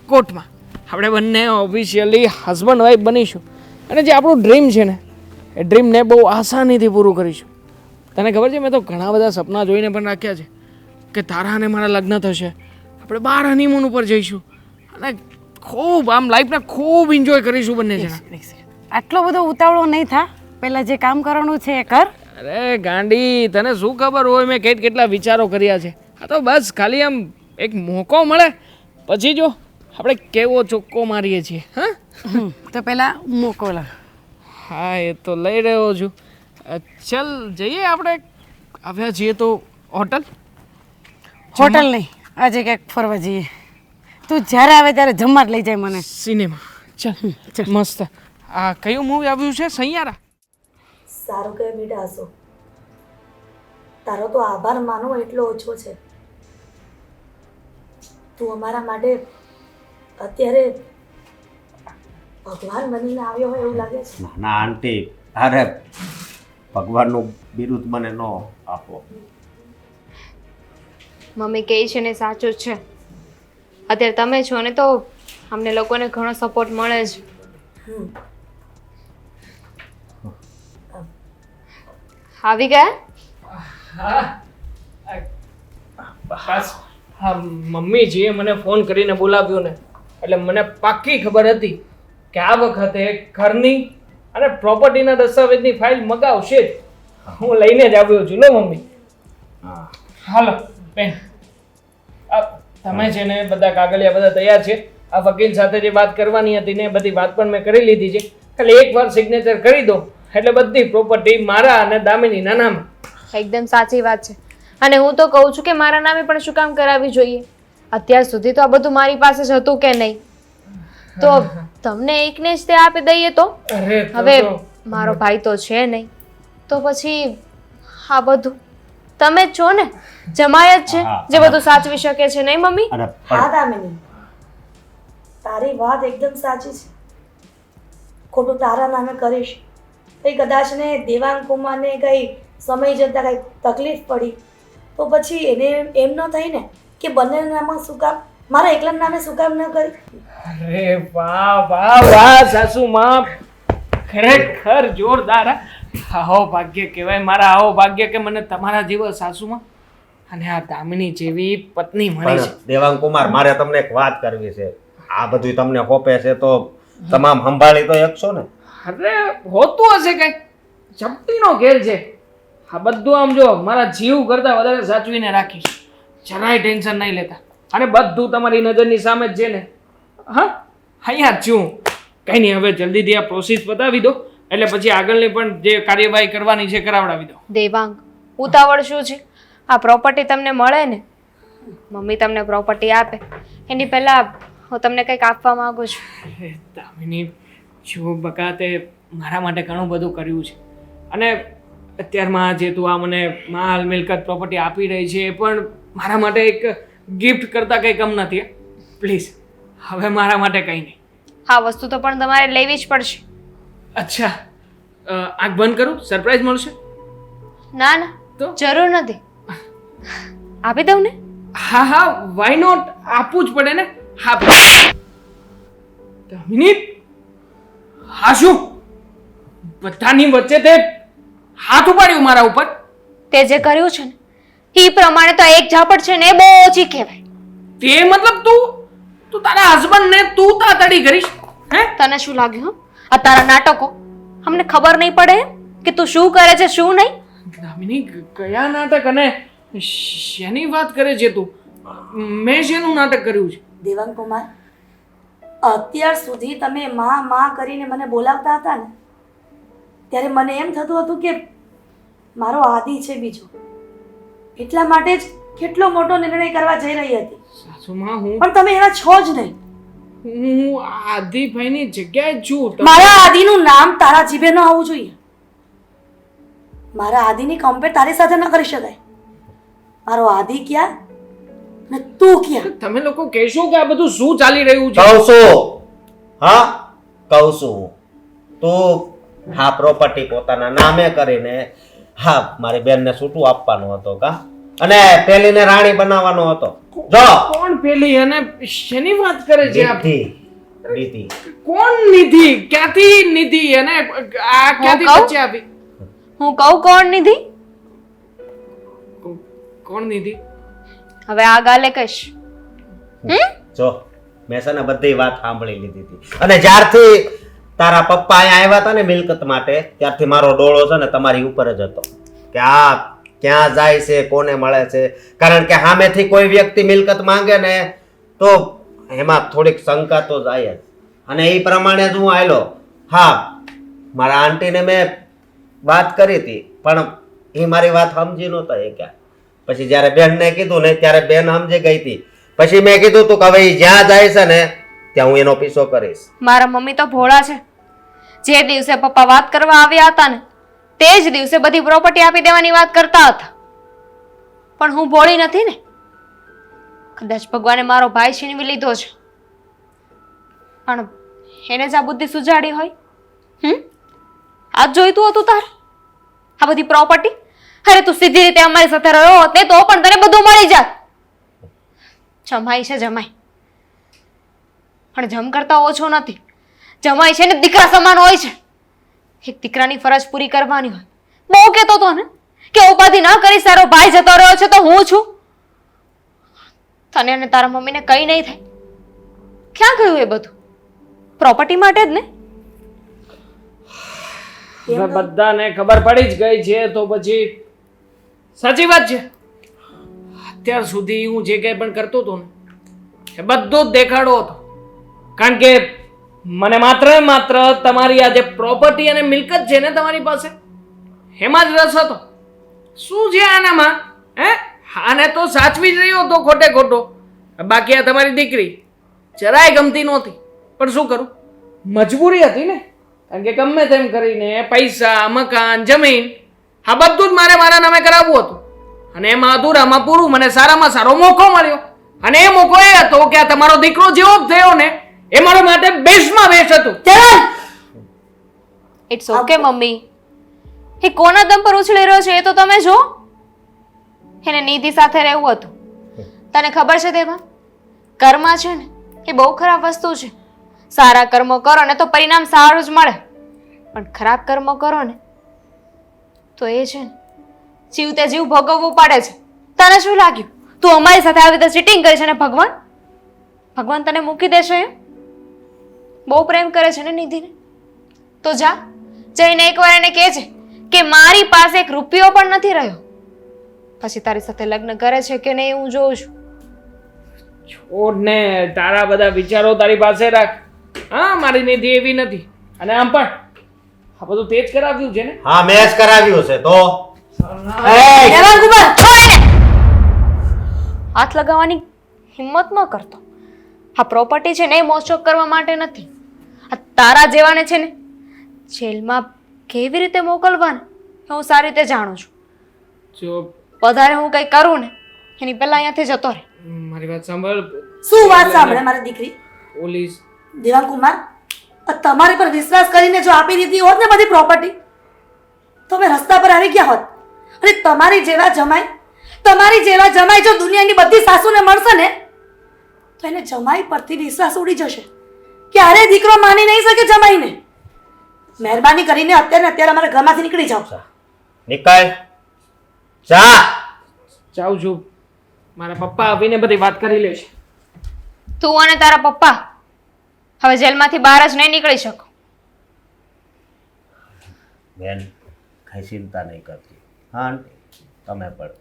કોર્ટમાં. આપણે બંને ઓફિશિયલી હસબન્ડ વાઈફ બનીશું અને જે આપણું ડ્રીમ છે ને એ ડ્રીમને બહુ આસાનીથી પૂરું કરીશું. તને ખબર છે મેં તો ઘણા બધા સપના જોઈને પણ રાખ્યા છે કે તારા અને મારા લગ્ન થશે, આપણે બહાર હનીમૂન ઉપર જઈશું અને ખૂબ આમ લાઈફને ખૂબ એન્જોય કરીશું બંને જણા. આટલો બધો ઉતાવળો નહીં થા, પહેલાં જે કામ કરવાનું છે એ કર. અરે ગાંડી, તને શું ખબર હોય મેં કેટલા વિચારો કર્યા છે. આ તો બસ ખાલી આમ એક મોકો મળે પછી જો આપણે કેવો ચોખ્ખો મારીએ છીએ. હા તો પહેલાં મોકો લા. હા એ તો લઈ રહ્યો છું. ચલ જઈએ આપણે. આવ્યા છીએ તો હોટલ નહીં, આજે ક્યાંક ફરવા જઈએ. તું જ્યારે આવે ત્યારે જમવા જ લઈ જાય મને. સિનેમા. ચાલ મસ્ત. આ કયું મૂવી આવ્યું છે? સૈયારા. સારું કહે બેટા હસો. તારો તો આભાર માનવો એટલો ઓછો છે. તું અમારા માટે અત્યારે ભગવાન બનીને આવ્યો હોય એવું લાગે છે. ના આંટી, અરે ભગવાનનું બિરુદ મને ન આપો. મમ્મી કહે છે ને સાચું જ છે. અત્યારે તમે છો ને તો અમને લોકોને ઘણો સપોર્ટ મળે છે. આવી ગયા? બસ હા, મમ્મીજીએ મને ફોન કરીને બોલાવ્યો ને એટલે મને પાક્કી ખબર હતી કે આ વખતે ઘરની અને પ્રોપર્ટીના દસ્તાવેજની ફાઇલ મગાવશે જ. હું લઈને જ આવ્યો છું ને મમ્મી. હાલો બેન, તમે છે ને બધા કાગળિયા બધા તૈયાર છે. આ વકીલ સાથે જે વાત કરવાની હતી ને એ બધી વાત પણ મેં કરી લીધી છે. ખાલી એકવાર સિગ્નેચર કરી દો એટલે બધી પ્રોપર્ટી મારા અને દામિનીના નામે. એકદમ સાચી વાત છે. અને હું તો કહું છું કે મારા નામે પણ શું કામ કરાવવી જોઈએ? અત્યાર સુધી તો આ બધું મારી પાસે જ હતું કે નહીં? તો તમને એકને જ તે આપી દઈએ તો? અરે હવે મારો ભાઈ તો છે નહીં, તો પછી આ બધું તમે જ છો ને, જમાય જ છે જે બધું સાચવી શકે છે, નહીં મમ્મી? અને હા દામિની, તારી વાત એકદમ સાચી છે. ખોટું તારા નામે કરીશ કઈ કદાચ ને દેવાંગ કુમારને કઈ સમય જતા કઈ તકલીફ પડી તો પછી એને એમ ન થઈ ને કે બંનેના નામમાં શું કામ, મારા એકલાના નામે શું કામ ન કરી? અરે વાહ વાહ વાહ સાસુમાં, ખરેખર જોરદાર. આવો ભાગ્ય કહેવાય મારા, આવો ભાગ્ય કે મને તમારા જેવા સાસુમાં અને આ દામિની જેવી પત્ની મળી છે. પણ દેવાંગ કુમાર, મારે તમને એક વાત કરવી છે. આ બધું તમને હોપે છે તો તમામ સંભાળી તો એકશો ને? અરે હોતું હશે કઈ, ચપટીનો ખેલ છે. આ બધું આમ જો મારા જીવ કરતા વધારે સાચવીને રાખીશ, જરાય ટેન્શન નહીં લેતા. અને બધું તમારી નજરની સામે જ છે ને. હા, અહીંયા જ છું. કંઈ નહીં, હવે જલ્દીથી આ પ્રોસેસ બતાવી દો એટલે પછી આગળની પણ જે કાર્યવાહી કરવાની છે કરાવડાવી દો. દેવાંગ, ઉતાવળ શું છે? આ પ્રોપર્ટી તમને મળે ને, મમ્મી તમને પ્રોપર્ટી આપે એની પહેલા હું તમને કંઈક આપવા માંગુ છું. અરે દામિની, જો બકા તે મારા માટે ઘણું બધું કર્યું છે અને અત્યારમાં જે તું આ મને માલ મિલકત પ્રોપર્ટી આપી રહી છે એ પણ મારા માટે એક ગિફ્ટ કરતાં કંઈ કમ નથી. પ્લીઝ હવે મારા માટે કંઈ નહીં. આ વસ્તુ તો પણ તમારે લેવી જ પડશે. અચ્છા, આંખ બંધ કરું, સરપ્રાઈઝ મળશે? ના ના, તો? જરૂર નથી. આપી દઉં ને? હા હા, વાય નોટ, આપવું જ પડે ને. હા દામિની, હા શું બધાની વચ્ચે તે હાથ ઉપાડ્યું મારા ઉપર? તે જે કર્યું છે ને એ પ્રમાણે તો એક ઝાપટ છે ને એ બહુ ઓછી કહેવાય. તે મતલબ તું તારા હસબન્ડ ને તું તાતડી કરીશ? હે, તને શું લાગ્યું? આ તારા નાટકો અમને ખબર નહીં પડે કે તું શું કરે છે શું નહીં? દામિની, કયા નાટક અને શેની વાત કરે છે તું? મેં શેનું નાટક કર્યું છે? દેવાંગ કુમાર, અત્યાર સુધી તમે માં કરીને મને બોલાવતા હતા ને ત્યારે મને એમ થતું હતું કે મારો આદિ છે બીજો, એટલા માટે જ કેટલો મોટો નિર્ણય કરવા જઈ રહી હતી. સાસુમાં, હું પણ તમે એના છો જ નહીં. આદિભાઈની જગ્યાએ જ છું. મારા આદિનું નામ તારા જીભે ન આવવું જોઈએ. મારા આદિની કમ્પેર તારી સાથે ન કરી શકાય. મારો આદિ ક્યાં ને તું ક્યાં? તમે લોકો કહેશો કે આ બધું શું ચાલી રહ્યું છે? કહું છું, હા કહું છું. તું હા પ્રોપર્ટી પોતાના નામે કરીને હા મારી બેનને છૂટું આપવાનું હતો કા, અને પેલીને રાણી બનાવવાનો હતો. જો કોણ પેલી અને શેની વાત કરે છે આપ? નિધિ કોણ નિધિ? ક્યાંથી નિધિ અને આ ક્યાંથી કહું? બચ્ચે આવી? હું કહું કોણ નિધિ? કોણ નિધિ? હવે આ ગાલે કહીશ. જો મેં છે ને બધી વાત સાંભળી લીધી હતી, અને જ્યારથી તારા પપ્પા અહીંયા આવ્યા હતા ને મિલકત માટે ત્યારથી મારો ડોળો છે ને તમારી ઉપર જ હતો કે આ ક્યાં જાય છે, કોને મળે છે. કારણ કે સામેથી કોઈ વ્યક્તિ મિલકત માંગે ને તો એમાં થોડીક શંકા તો જાય જ, અને એ પ્રમાણે જ હું આવેલો. હા, મારા આંટીને મેં વાત કરી હતી પણ એ મારી વાત સમજી નહોતા એ ક્યાં. પછી જ્યારે બેનને કીધું ને ત્યારે બેન સમજી ગઈ હતી. પછી મેં કીધું તું કે હવે ઈ જ્યાં જાય છે ને ત્યાં હું એનો પીછો કરીશ. મારા મમ્મી તો ભોળા છે. જે દિવસે પપ્પા વાત કરવા આવ્યા હતા ને તે જ દિવસે બધી પ્રોપર્ટી આપી દેવાની વાત કરતા હતા. પણ હું ભોળી નથી ને. કદાચ ભગવાને મારો ભાઈ છીનવી લીધો છે, પણ એને જ આ બુદ્ધિ સુજાડી હોય. આ જ જોઈતું હતું તારે આ બધી પ્રોપર્ટી? અરે તું સીધી રીતે અમારી સાથે રહ્યો હોત ને તો પણ તને બધું મળી જાત. જમાઈ છે જમાઈ, પણ જમ કરતા ઓછો નથી. જમાઈ છે ને દીકરા સમાન હોય છે. એક દીકરાની ફરજ પૂરી કરવાની હોય. બહુ કહેતો હતો ને કે ઉપાધિ ના કરી, સારો ભાઈ જતો રહ્યો છે તો હું છું. તને અને તારા મમ્મીને કઈ નહીં થાય. ક્યાં ગયું એ બધું? પ્રોપર્ટી માટે જ ને. હવે બધાને ખબર પડી જ ગઈ છે તો પછી સાચી વાત છે. અત્યાર સુધી હું જે કંઈ પણ કરતો હતો ને એ બધો જ દેખાડો હતો. કારણ કે મને માત્ર ને માત્ર તમારી આ જે પ્રોપર્ટી અને મિલકત છે ને તમારી પાસે, એમાં જ રસ હતો. શું છે આનામાં? હે, આને તો સાચવી જ રહ્યો હતો ખોટે ખોટો. બાકી આ તમારી દીકરી જરાય ગમતી નહોતી, પણ શું કરું, મજબૂરી હતી ને. કારણ કે ગમે તેમ કરીને પૈસા, મકાન, જમીન આ બધું જ મારે મારા નામે કરાવવું હતું. અને એમાં અધૂરામાં પૂરું મને સારામાં સારો મોકો મળ્યો. અને એ મોકો એ હતો કે આ તમારો દીકરો જેવો જ થયો ને એ મારા માટે બેસ્ટમાં બેસ્ટ હતું. It's okay mummy. એ કોના દમ પર ઉછળી રહ્યો છે એ તો તમે જો. એને નિધિ સાથે રહેવું હતું. તને ખબર છે દેવા, કર્મ છે ને એ બહુ ખરાબ વસ્તુ છે. સારા કર્મો કરો ને તો પરિણામ સારું જ મળે, પણ ખરાબ કર્મો કરો ને તો એ છે ને જીવતે જીવ ભોગવવું પડે છે. તને શું લાગ્યું તું અમારી સાથે આવી રીતે ચીટિંગ કરી છે ને ભગવાન તને મૂકી દેશે એમ? બહુ પ્રેમ કરે છે ને નિધિને, તો જા જઈને એકવાર એને કહે છે કે મારી પાસે એક રૂપિયો પણ નથી રહ્યો. પછી તારી સાથે લગ્ન કરે છે કે નહીં હું જોઉં છું. છોડ ને, તારા બધા વિચારો તારી પાસે રાખ. હા, મારી નિધિ એવી નથી. અને આમ પણ આ બધું તે જ કરાવ્યું છે ને? હા, મેં જ કરાવ્યું છે. તો હાથ લગાવવાની હિંમત ન કરતો. આ પ્રોપર્ટી છે ને એ મોજશોખ કરવા માટે નથી. આ તારા જેવાને છે ને જેલમાં કેવી રીતે મોકલવાના એ હું સારી રીતે જાણું છું. જો વધારે હું કંઈ કરું ને એની પહેલા અહીંયાથી જતો રહે. મારી વાત સાંભળ. શું વાત સાંભળે મારી દીકરી? પોલીસ દેવાંગકુમાર, તમારી પર વિશ્વાસ કરીને જો આપી દીધી હોત ને બધી પ્રોપર્ટી તો અમે રસ્તા પર આવી ગયા હોત. અને તમારી જેવા જમાઈ જો દુનિયાની બધી સાસુને મળશે ને તો એને જમાઈ પરથી વિશ્વાસ ઉડી જશે. ક્યારે દીકરો માની નહીં શકે જમાઈને. મહેરબાની કરીને અત્યારે અમારા ઘરમાંથી નીકળી જાઓ. નીકળ જા. જાઉં છું. મારા પપ્પા આવીને બધી વાત કરી લેશે. તું અને તારા પપ્પા હવે જેલમાંથી બહાર જ નહીં નીકળી શકો. બેન, કઈ ચિંતા નહીં કરતી. હા આંટી, તમે પણ